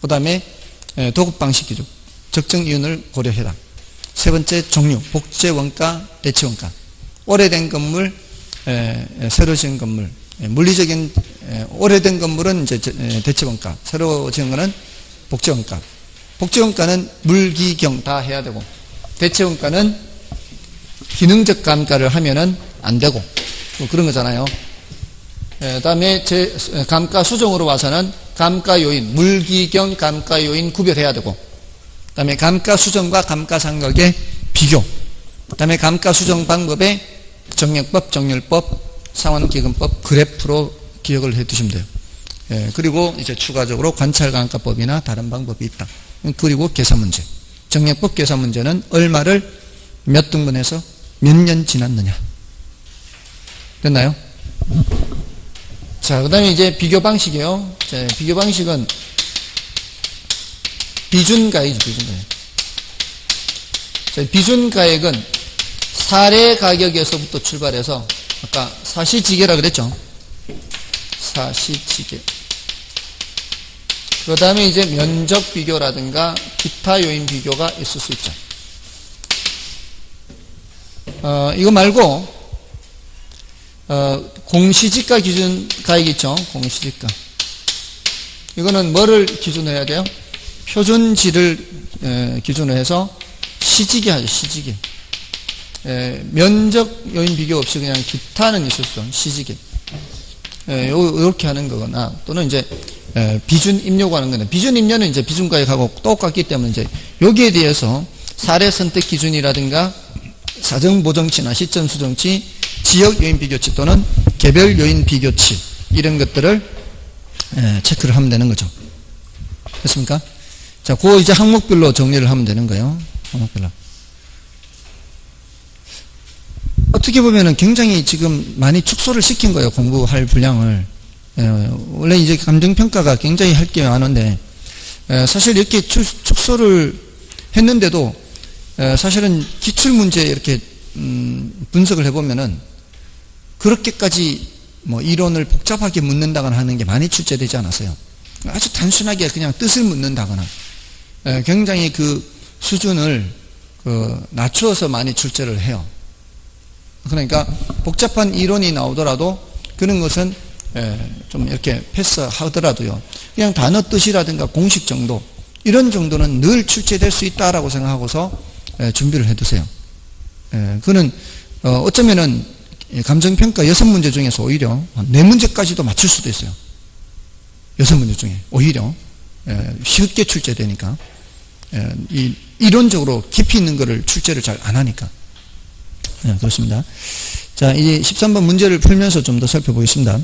그 다음에 도급 방식 기준, 적정 이윤을 고려해라. 세 번째 종류, 복제 원가, 대체 원가. 오래된 건물, 새로 지은 건물. 물리적인 오래된 건물은 이제 대체 원가, 새로 지은 거는 복제 원가. 복제 원가는 물기경 다 해야 되고, 대체 원가는 기능적 감가를 하면은 안 되고, 뭐 그런 거잖아요. 다음에 감가 수정으로 와서는 감가 요인, 물기경 감가 요인 구별해야 되고, 다음에 감가 수정과 감가상각의 비교, 다음에 감가 수정 방법의 정액법, 정률법, 상환기금법 그래프로 기억을 해 두시면 돼요. 그리고 이제 추가적으로 관찰감가법이나 다른 방법이 있다. 그리고 계산 문제. 정액법 계산 문제는 얼마를 몇 등분해서 몇 년 지났느냐. 됐나요? 자, 그 다음에 이제 비교 방식이에요. 자, 비교 방식은 비준가액이죠, 비준가액. 자, 비준가액은 사례 가격에서부터 출발해서 아까 사시지계라 그랬죠. 사시지계. 그 다음에 이제 면적 비교라든가 기타 요인 비교가 있을 수 있죠. 이거 말고 공시지가 기준 가액 있죠. 공시지가. 이거는 뭐를 기준으로 해야 돼요? 표준지를 기준으로 해서 시지계 하죠. 시지계. 면적 요인 비교 없이 그냥 기타는 있을 수 있죠. 시지계. 이렇게 하는 거거나 또는 이제 비준 입력하고 하는 건데, 비준 입력은 이제 비준가액하고 똑같기 때문에 이제 여기에 대해서 사례 선택 기준이라든가 사정 보정치나 시점 수정치, 지역 요인 비교치 또는 개별 요인 비교치 이런 것들을 체크를 하면 되는 거죠. 됐습니까? 자, 그 이제 항목별로 정리를 하면 되는 거예요. 항목별로. 어떻게 보면은 굉장히 지금 많이 축소를 시킨 거예요. 공부할 분량을. 원래 이제 감정평가가 굉장히 할 게 많은데, 사실 이렇게 축소를 했는데도, 사실은 기출문제 이렇게, 분석을 해보면은, 그렇게까지 뭐 이론을 복잡하게 묻는다거나 하는 게 많이 출제되지 않았어요. 아주 단순하게 그냥 뜻을 묻는다거나, 굉장히 그 수준을 낮추어서 많이 출제를 해요. 그러니까 복잡한 이론이 나오더라도 그런 것은 좀 이렇게 패스하더라도요. 그냥 단어 뜻이라든가 공식 정도 이런 정도는 늘 출제될 수 있다라고 생각하고서 준비를 해두세요. 그는 어쩌면은 감정평가 6문제 중에서 오히려 4문제까지도 맞출 수도 있어요. 6문제 중에 오히려 쉽게 출제되니까 이론적으로 깊이 있는 거를 출제를 잘 안 하니까. 그렇습니다. 자, 이제 13번 문제를 풀면서 좀 더 살펴보겠습니다.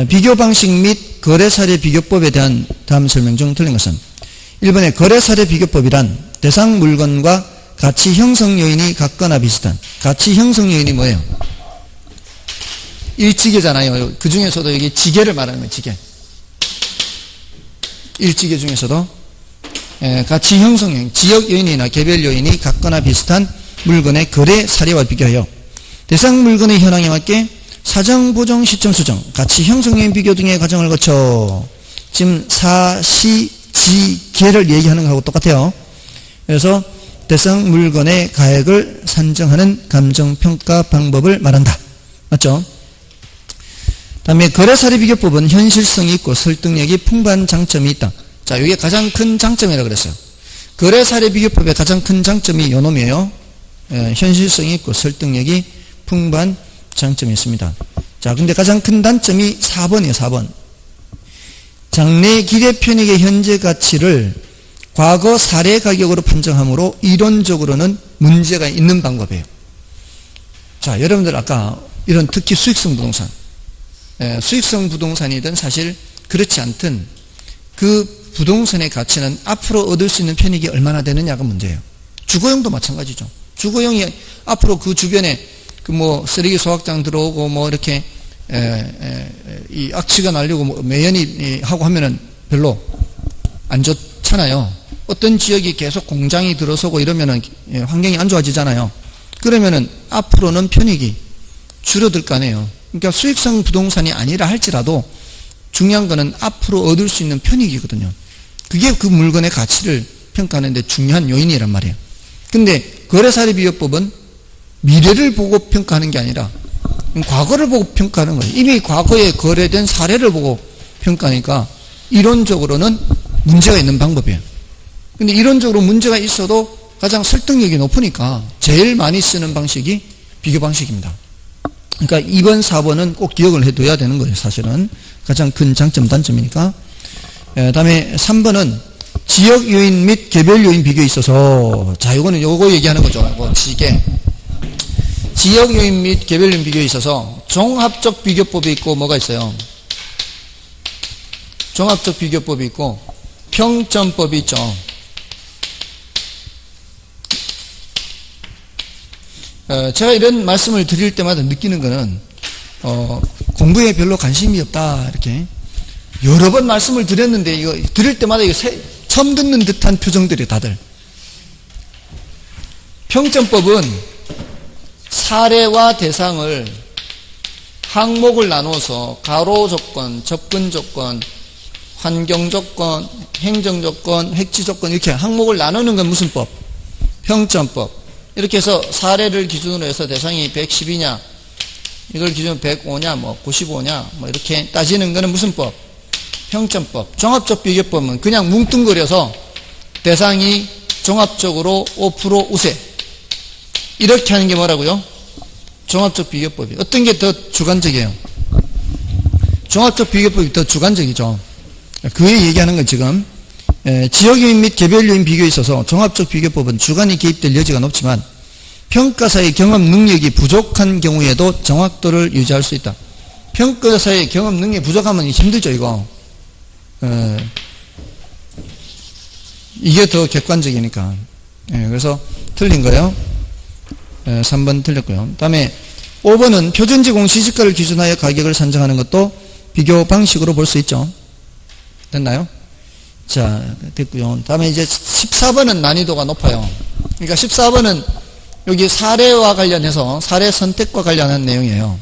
비교 방식 및 거래 사례 비교법에 대한 다음 설명 중 틀린 것은 1번의 거래 사례 비교법이란 대상 물건과 가치 형성 요인이 같거나 비슷한, 가치 형성 요인이 뭐예요? 일지계잖아요. 그 중에서도 여기 지계를 말하는 거예요. 지계. 일지계 중에서도 가치 형성 요인, 지역 요인이나 개별 요인이 같거나 비슷한 물건의 거래 사례와 비교하여 대상 물건의 현황에 맞게 사정, 보정, 시점 수정, 가치 형성 요인 비교 등의 과정을 거쳐 지금 사시, 지, 계를 얘기하는 거하고 똑같아요. 그래서 대상 물건의 가액을 산정하는 감정평가 방법을 말한다. 맞죠? 다음에 거래사례 비교법은 현실성이 있고 설득력이 풍부한 장점이 있다. 자, 이게 가장 큰 장점이라고 그랬어요. 거래사례 비교법의 가장 큰 장점이 요 놈이에요. 현실성이 있고 설득력이 풍부한 장점이 있습니다. 자, 근데 가장 큰 단점이 4번이에요. 4번. 장래 기대 편익의 현재 가치를 과거 사례 가격으로 판정하므로 이론적으로는 문제가 있는 방법이에요. 자, 여러분들 아까 이런 특히 수익성 부동산, 수익성 부동산이든 사실 그렇지 않든 그 부동산의 가치는 앞으로 얻을 수 있는 편익이 얼마나 되느냐가 문제예요. 주거용도 마찬가지죠. 주거용이 앞으로 그 주변에 그 뭐 쓰레기 소각장 들어오고 뭐 이렇게 이 악취가 나려고 뭐 매연이 하고 하면은 별로 안 좋잖아요. 어떤 지역이 계속 공장이 들어서고 이러면은 환경이 안 좋아지잖아요. 그러면은 앞으로는 편익이 줄어들 거 아니에요. 그러니까 수익성 부동산이 아니라 할지라도 중요한 거는 앞으로 얻을 수 있는 편익이거든요. 그게 그 물건의 가치를 평가하는 데 중요한 요인이란 말이에요. 근데 거래사례 비교법은 미래를 보고 평가하는 게 아니라 과거를 보고 평가하는 거예요. 이미 과거에 거래된 사례를 보고 평가하니까 이론적으로는 문제가 있는 방법이에요. 근데 이론적으로 문제가 있어도 가장 설득력이 높으니까 제일 많이 쓰는 방식이 비교 방식입니다. 그러니까 2번, 4번은 꼭 기억을 해둬야 되는 거예요. 사실은 가장 큰 장점, 단점이니까. 다음에 3번은 지역 요인 및 개별 요인 비교에 있어서, 자, 요거 얘기하는 거죠. 뭐 지게. 지역 요인 및 개별 요인 비교에 있어서 종합적 비교법이 있고 뭐가 있어요? 종합적 비교법이 있고 평점법이 있죠. 제가 이런 말씀을 드릴 때마다 느끼는 거는 공부에 별로 관심이 없다 이렇게 여러 번 말씀을 드렸는데 이거 들을 때마다 이거 처음 듣는 듯한 표정들이 다들. 평점법은 사례와 대상을 항목을 나눠서 가로 조건, 접근 조건, 환경 조건, 행정 조건, 획지 조건 이렇게 항목을 나누는 건 무슨 법? 평점법. 이렇게 해서 사례를 기준으로 해서 대상이 110이냐, 이걸 기준으로 105냐, 뭐 95냐, 뭐 이렇게 따지는 거는 무슨 법? 평점법. 종합적 비교법은 그냥 뭉뚱그려서 대상이 종합적으로 5% 우세. 이렇게 하는 게 뭐라고요? 종합적 비교법이. 어떤 게 더 주관적이에요? 종합적 비교법이 더 주관적이죠. 그 얘기하는 건 지금 지역 요인 및 개별 요인 비교에 있어서 종합적 비교법은 주관이 개입될 여지가 높지만 평가사의 경험 능력이 부족한 경우에도 정확도를 유지할 수 있다. 평가사의 경험 능력이 부족하면 힘들죠, 이거. 이게 더 객관적이니까. 그래서 틀린 거예요. 3번 틀렸고요. 다음에 5번은 표준지공 시시가를 기준하여 가격을 산정하는 것도 비교 방식으로 볼 수 있죠. 됐나요? 자, 됐고요. 다음에 이제 14번은 난이도가 높아요. 그러니까 14번은 여기 사례와 관련해서 사례 선택과 관련한 내용이에요.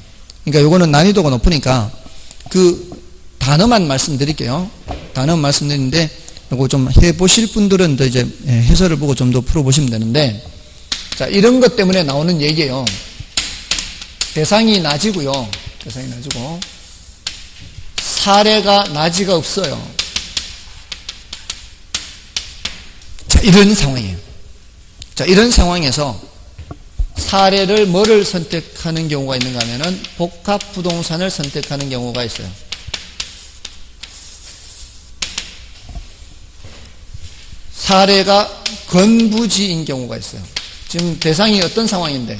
그러니까 요거는 난이도가 높으니까 그 단어만 말씀드릴게요. 단어만 말씀드리는데 요거 좀 해보실 분들은 더 이제 해설을 보고 좀 더 풀어보시면 되는데, 자, 이런 것 때문에 나오는 얘기예요. 대상이 낮이고요. 대상이 낮이고 사례가 낮이가 없어요. 자, 이런 상황이에요. 자, 이런 상황에서 사례를 뭐를 선택하는 경우가 있는가 하면은 복합부동산을 선택하는 경우가 있어요. 사례가 건부지인 경우가 있어요. 지금 대상이 어떤 상황인데?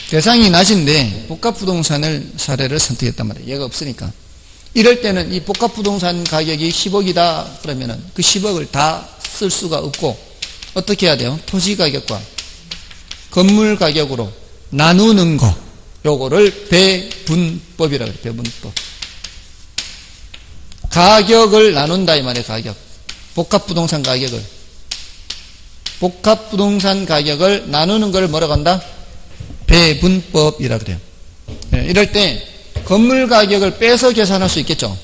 대상이 낮은데 복합부동산을 사례를 선택했단 말이에요. 얘가 없으니까. 이럴 때는 이 복합부동산 가격이 10억이다 그러면은 그 10억을 다 쓸 수가 없고 어떻게 해야 돼요? 토지 가격과 건물 가격으로 나누는 거, 요거를 배분법이라고 해요. 배분법. 가격을 나눈다 이 말이에요. 가격. 복합부동산 가격을. 복합부동산 가격을 나누는 걸 뭐라고 한다? 배분법이라고 그래요. 이럴 때 건물 가격을 빼서 계산할 수 있겠죠.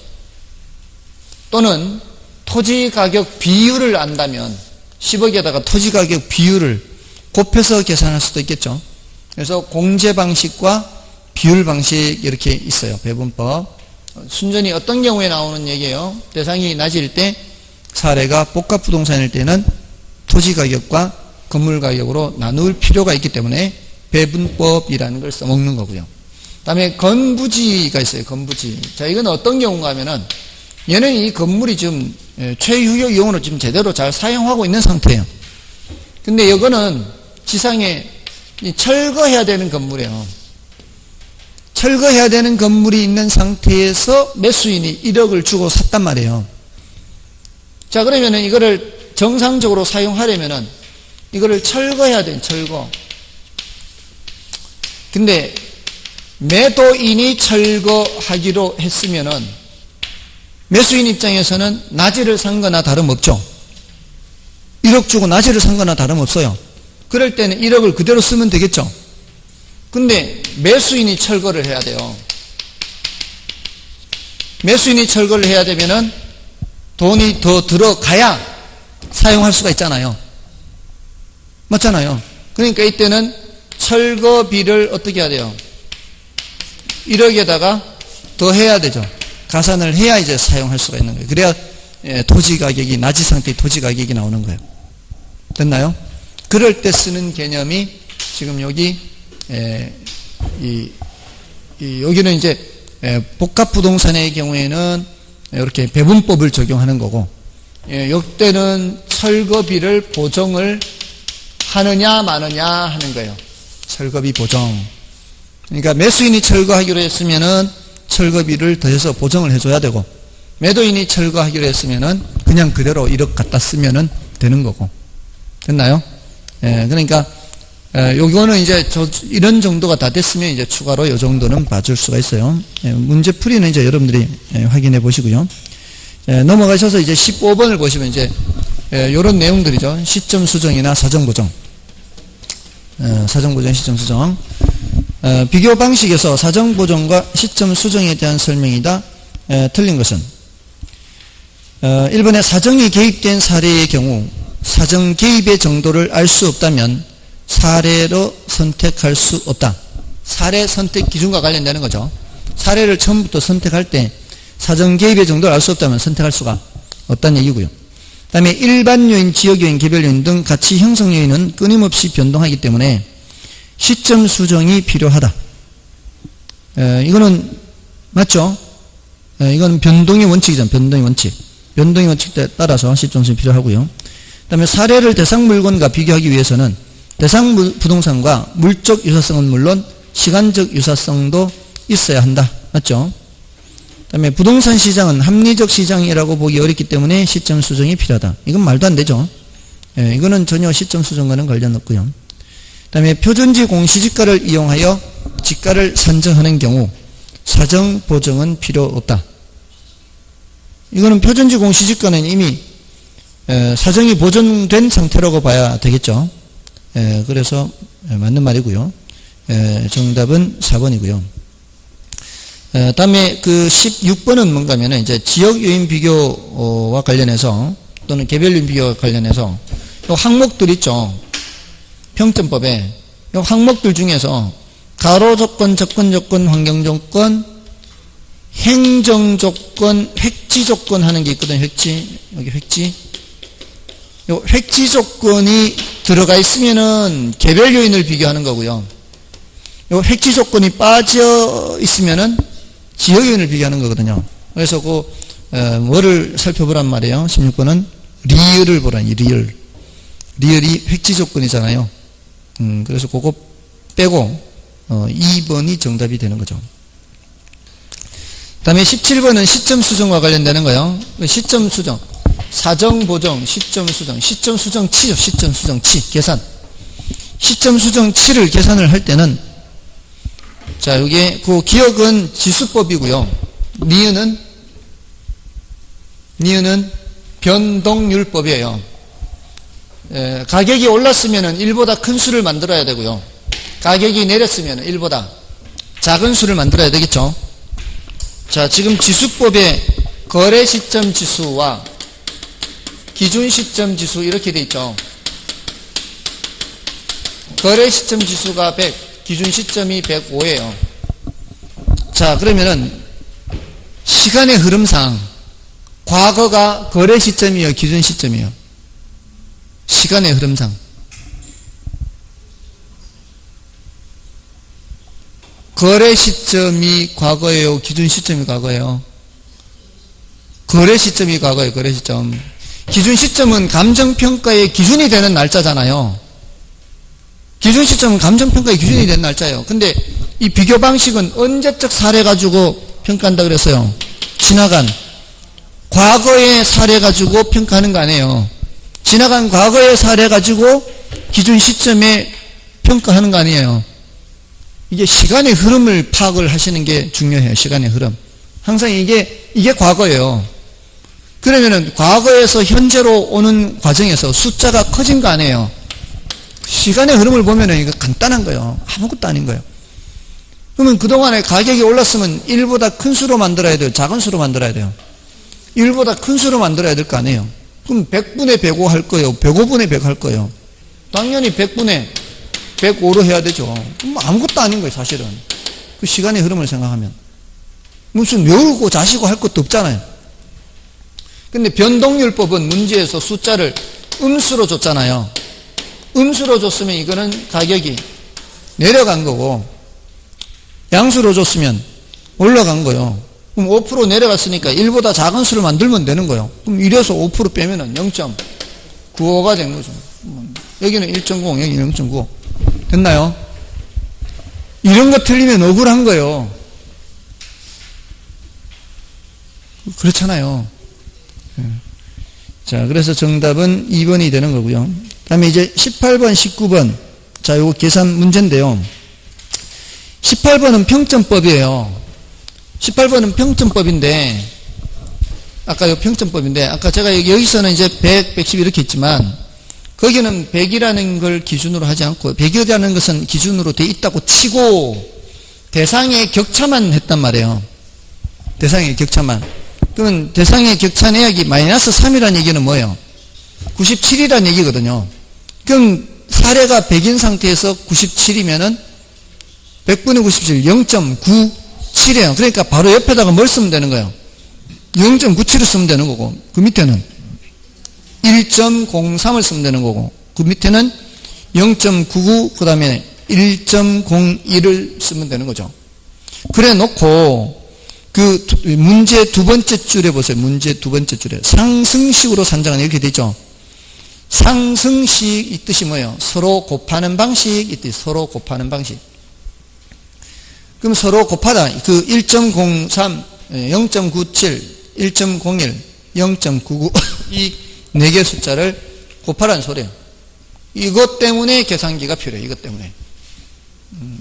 또는 토지 가격 비율을 안다면 10억에다가 토지 가격 비율을 곱해서 계산할 수도 있겠죠. 그래서 공제 방식과 비율 방식 이렇게 있어요. 배분법. 순전히 어떤 경우에 나오는 얘기예요. 대상이 낮을 때 사례가 복합부동산일 때는 토지 가격과 건물 가격으로 나눌 필요가 있기 때문에 배분법이라는 걸 써먹는 거고요. 그 다음에 건부지가 있어요. 건부지. 자, 이건 어떤 경우인가 하면은 얘는 이 건물이 지금 최유효 이용으로 지금 제대로 잘 사용하고 있는 상태예요. 근데 이거는 지상에 철거해야 되는 건물이에요. 철거해야 되는 건물이 있는 상태에서 매수인이 1억을 주고 샀단 말이에요. 자, 그러면은 이거를 정상적으로 사용하려면은 이거를 철거해야 돼요. 철거. 근데 매도인이 철거하기로 했으면은 매수인 입장에서는 낮이를 산 거나 다름없죠. 1억 주고 낮이를 산 거나 다름없어요. 그럴 때는 1억을 그대로 쓰면 되겠죠. 근데 매수인이 철거를 해야 돼요. 매수인이 철거를 해야 되면은 돈이 더 들어가야 사용할 수가 있잖아요. 맞잖아요. 그러니까 이때는 철거비를 어떻게 해야 돼요? 1억에다가 더 해야 되죠. 가산을 해야 이제 사용할 수가 있는 거예요. 그래야 토지 가격이 낮은 상태의 토지 가격이 나오는 거예요. 됐나요? 그럴 때 쓰는 개념이 지금 여기 여기는 이제 복합부동산의 경우에는 이렇게 배분법을 적용하는 거고, 이때는 철거비를 보정을 하느냐 마느냐 하는 거예요. 철거비 보정. 그러니까 매수인이 철거하기로 했으면은 철거비를 더해서 보정을 해줘야 되고, 매도인이 철거하기로 했으면은 그냥 그대로 1억 갖다 쓰면은 되는 거고. 됐나요? 그러니까 요거는 이제 이런 정도가 다 됐으면 이제 추가로 요 정도는 봐줄 수가 있어요. 문제 풀이는 이제 여러분들이 확인해 보시고요. 넘어가셔서 이제 15번을 보시면 이제 요런 내용들이죠. 시점 수정이나 사정 보정. 사정 보정, 시점 수정. 비교 방식에서 사정 보정과 시점 수정에 대한 설명이다. 틀린 것은 1번에 사정이 개입된 사례의 경우 사정 개입의 정도를 알 수 없다면 사례로 선택할 수 없다. 사례 선택 기준과 관련되는 거죠. 사례를 처음부터 선택할 때 사정 개입의 정도를 알 수 없다면 선택할 수가 없다는 얘기고요. 그 다음에 일반 요인, 지역 요인, 개별 요인 등 가치 형성 요인은 끊임없이 변동하기 때문에 시점 수정이 필요하다. 이거는 맞죠? 이건 변동의 원칙이잖아요. 변동의 원칙. 변동의 원칙에 따라서 시점 수정이 필요하고요. 그 다음에 사례를 대상 물건과 비교하기 위해서는 대상 부동산과 물적 유사성은 물론 시간적 유사성도 있어야 한다. 맞죠? 그 다음에 부동산 시장은 합리적 시장이라고 보기 어렵기 때문에 시점 수정이 필요하다. 이건 말도 안 되죠. 이거는 전혀 시점 수정과는 관련 없고요. 그 다음에 표준지 공시지가를 이용하여 지가를 산정하는 경우 사정 보정은 필요 없다. 이거는 표준지 공시지가는 이미 사정이 보존된 상태라고 봐야 되겠죠. 그래서 맞는 말이고요. 정답은 4번이고요. 다음에 그 16번은 뭔가 하면 이제 지역 요인 비교와 관련해서 또는 개별 요인 비교와 관련해서 요 항목들 있죠. 평점법에 요 항목들 중에서 가로 조건, 접근 조건, 환경 조건, 행정 조건, 획지 조건 하는 게 있거든요. 획지. 여기 획지. 요 획지 조건이 들어가 있으면은 개별 요인을 비교하는 거고요. 요 획지 조건이 빠져 있으면은 지역 요인을 비교하는 거거든요. 그래서 뭐를 살펴보란 말이에요. 16번은 리을을 보라니, 리을. 리을이 획지 조건이잖아요. 그래서 그거 빼고 2번이 정답이 되는 거죠. 그 다음에 17번은 시점 수정과 관련되는 거예요. 시점 수정, 사정 보정, 시점 수정, 시점 수정 치죠. 시점 수정 치, 계산. 시점 수정 치를 계산을 할 때는, 자, 여기 그 기억은 지수법이고요. 니은은 변동률법이에요. 가격이 올랐으면 1보다 큰 수를 만들어야 되고요. 가격이 내렸으면 1보다 작은 수를 만들어야 되겠죠. 자, 지금 지수법에 거래 시점 지수와 기준 시점 지수 이렇게 돼 있죠. 거래 시점 지수가 100, 기준 시점이 105예요. 자, 그러면은 시간의 흐름상 과거가 거래 시점이요, 기준 시점이요? 시간의 흐름상 거래 시점이 과거예요, 기준 시점이 과거예요? 거래 시점이 과거예요. 거래 시점. 기준 시점은 감정평가의 기준이 되는 날짜잖아요. 기준 시점은 감정평가의 기준이 되는 날짜예요. 근데 이 비교 방식은 언제적 사례 가지고 평가한다 그랬어요? 지나간 과거의 사례 가지고 평가하는 거 아니에요. 지나간 과거의 사례 가지고 기준 시점에 평가하는 거 아니에요. 이게 시간의 흐름을 파악을 하시는 게 중요해요. 시간의 흐름. 항상 이게 과거예요. 그러면은 과거에서 현재로 오는 과정에서 숫자가 커진 거 아니에요. 시간의 흐름을 보면은 이거 간단한 거예요. 아무것도 아닌 거예요. 그러면 그동안에 가격이 올랐으면 1보다 큰 수로 만들어야 돼요? 작은 수로 만들어야 돼요? 1보다 큰 수로 만들어야 될 거 아니에요? 그럼 100분의 105 할 거예요? 105분의 100 할 거예요? 당연히 100분의 105로 해야 되죠. 아무것도 아닌 거예요, 사실은. 그 시간의 흐름을 생각하면. 무슨 외우고 자시고 할 것도 없잖아요. 근데 변동률법은 문제에서 숫자를 음수로 줬잖아요. 음수로 줬으면 이거는 가격이 내려간 거고, 양수로 줬으면 올라간 거예요. 그럼 5% 내려갔으니까 1보다 작은 수를 만들면 되는 거예요. 그럼 1에서 5% 빼면은 0.95가 된 거죠. 여기는 1.90, 여기는 0.95. 됐나요? 이런 거 틀리면 억울한 거예요. 그렇잖아요. 자, 그래서 정답은 2번이 되는 거고요. 그 다음에 이제 18번, 19번. 자, 요거 계산 문제인데요. 18번은 평점법이에요. 18번은 평점법인데, 아까 제가 여기서는 이제 100, 110 이렇게 있지만, 거기는 100이라는 걸 기준으로 하지 않고, 100이라는 것은 기준으로 돼 있다고 치고, 대상의 격차만 했단 말이에요. 대상의 격차만. 그러면 대상의 격차 내역이 마이너스 3이라는 얘기는 뭐예요? 97이라는 얘기거든요. 그럼 사례가 100인 상태에서 97이면은 100분의 97, 0.97이에요. 그러니까 바로 옆에다가 뭘 쓰면 되는 거예요? 0.97을 쓰면 되는 거고, 그 밑에는 1.03을 쓰면 되는 거고, 그 밑에는 0.99, 그 다음에 1.01을 쓰면 되는 거죠. 그래 놓고, 그 문제 두 번째 줄에 보세요. 문제 두 번째 줄에. 상승식으로 산정은 이렇게 되죠. 상승식, 이 뜻이 뭐예요? 서로 곱하는 방식, 이 뜻이 서로 곱하는 방식. 그럼 서로 곱하다. 그 1.03, 0.97, 1.01, 0.99, 이 네 개 숫자를 곱하라는 소리예요. 이것 때문에 계산기가 필요해요. 이것 때문에.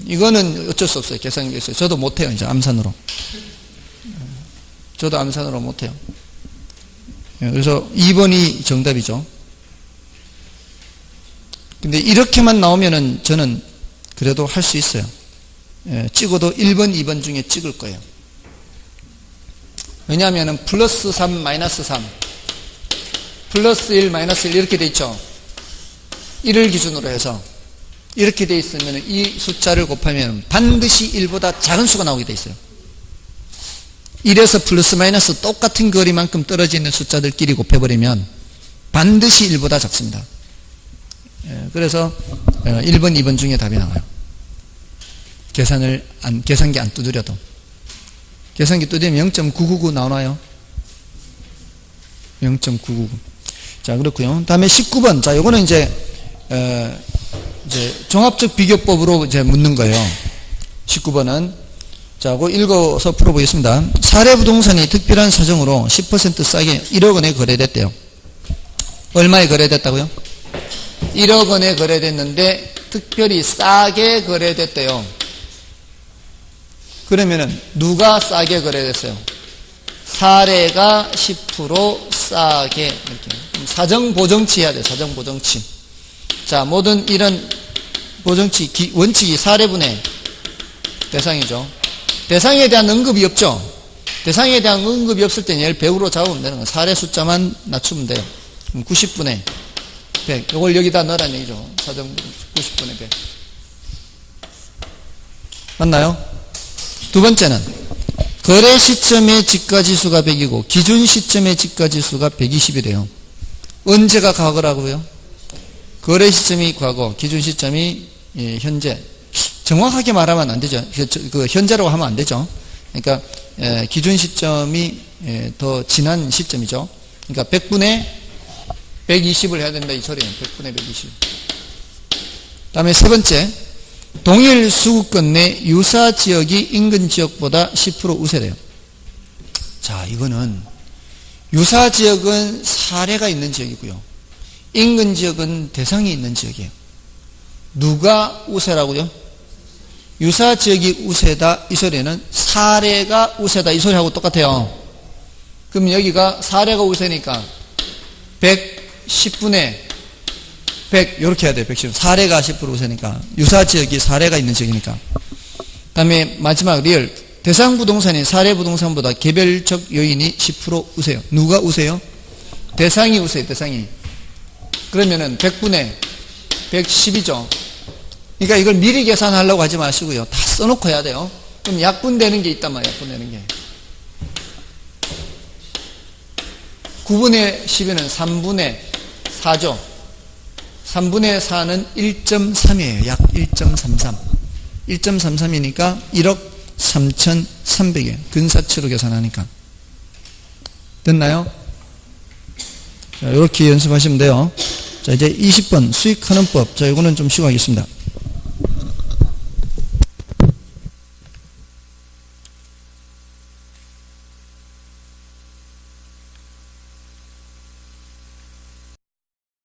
이거는 어쩔 수 없어요. 계산기가 있어요. 저도 못해요. 이제 암산으로. 저도 암산으로 못해요. 그래서 2번이 정답이죠. 근데 이렇게만 나오면은 저는 그래도 할 수 있어요. 찍어도 1번, 2번 중에 찍을 거예요. 왜냐하면 플러스 3, 마이너스 3, 플러스 1, 마이너스 1 이렇게 돼 있죠. 1을 기준으로 해서. 이렇게 돼 있으면 이 숫자를 곱하면 반드시 1보다 작은 수가 나오게 돼 있어요. 1에서 플러스 마이너스 똑같은 거리만큼 떨어져 있는 숫자들끼리 곱해버리면 반드시 1보다 작습니다. 그래서 1번, 2번 중에 답이 나와요. 계산기 안 두드려도. 계산기 두드리면 0.999 나오나요? 0.999. 자, 그렇고요. 다음에 19번. 자, 요거는 이제 종합적 비교법으로 이제 묻는 거예요. 19번은. 자, 그거 읽어서 풀어보겠습니다. 사례 부동산이 특별한 사정으로 10% 싸게 1억 원에 거래됐대요. 얼마에 거래됐다고요? 1억 원에 거래됐는데 특별히 싸게 거래됐대요. 그러면은 누가 싸게 거래됐어요? 사례가 10% 싸게 이렇게. 사정 보정치 해야 돼. 사정 보정치. 자, 모든 이런 보정치 원칙이 사례분의 대상이죠. 대상에 대한 언급이 없죠. 대상에 대한 언급이 없을 때는 얘를 100으로 잡으면 되는 거예요. 사례 숫자만 낮추면 돼요. 그럼 90분의 100. 이걸 여기다 넣으라는 얘기죠. 사정 90분의 100. 맞나요? 두 번째는 거래 시점의 지가지수가 100이고 기준 시점의 지가지수가 120이래요. 언제가 과거라고요? 거래 시점이 과거, 기준 시점이 현재. 정확하게 말하면 안 되죠. 그 현재라고 하면 안 되죠. 그러니까 기준 시점이 더 지난 시점이죠. 그러니까 100분의 120을 해야 된다 이 소리예요. 100분의 120. 다음에 세 번째, 동일 수구권 내 유사 지역이 인근 지역보다 10% 우세래요. 자, 이거는 유사 지역은 사례가 있는 지역이고요. 인근 지역은 대상이 있는 지역이에요. 누가 우세라고요? 유사 지역이 우세다 이 소리는 사례가 우세다 이 소리하고 똑같아요. 그럼 여기가 사례가 우세니까 110분의 100 이렇게 해야 돼요. 110. 사례가 10% 우세니까 유사 지역이 사례가 있는 지역이니까. 그 다음에 마지막 리얼 대상 부동산이 사례 부동산보다 개별적 요인이 10% 우세요. 누가 우세요? 대상이 우세요. 대상이. 그러면은 100분의 110이죠. 그러니까 이걸 미리 계산하려고 하지 마시고요. 다 써놓고 해야 돼요. 그럼 약분되는 게 있단 말이에요. 약분되는 게. 9분의 12는 3분의 4죠. 3분의 4는 1.3이에요. 약 1.33. 1.33이니까 1억 3,300이에요. 근사치로 계산하니까. 됐나요? 자, 이렇게 연습하시면 돼요. 자, 이제 20번 수익하는 법. 자, 이거는 좀 쉬고 하겠습니다.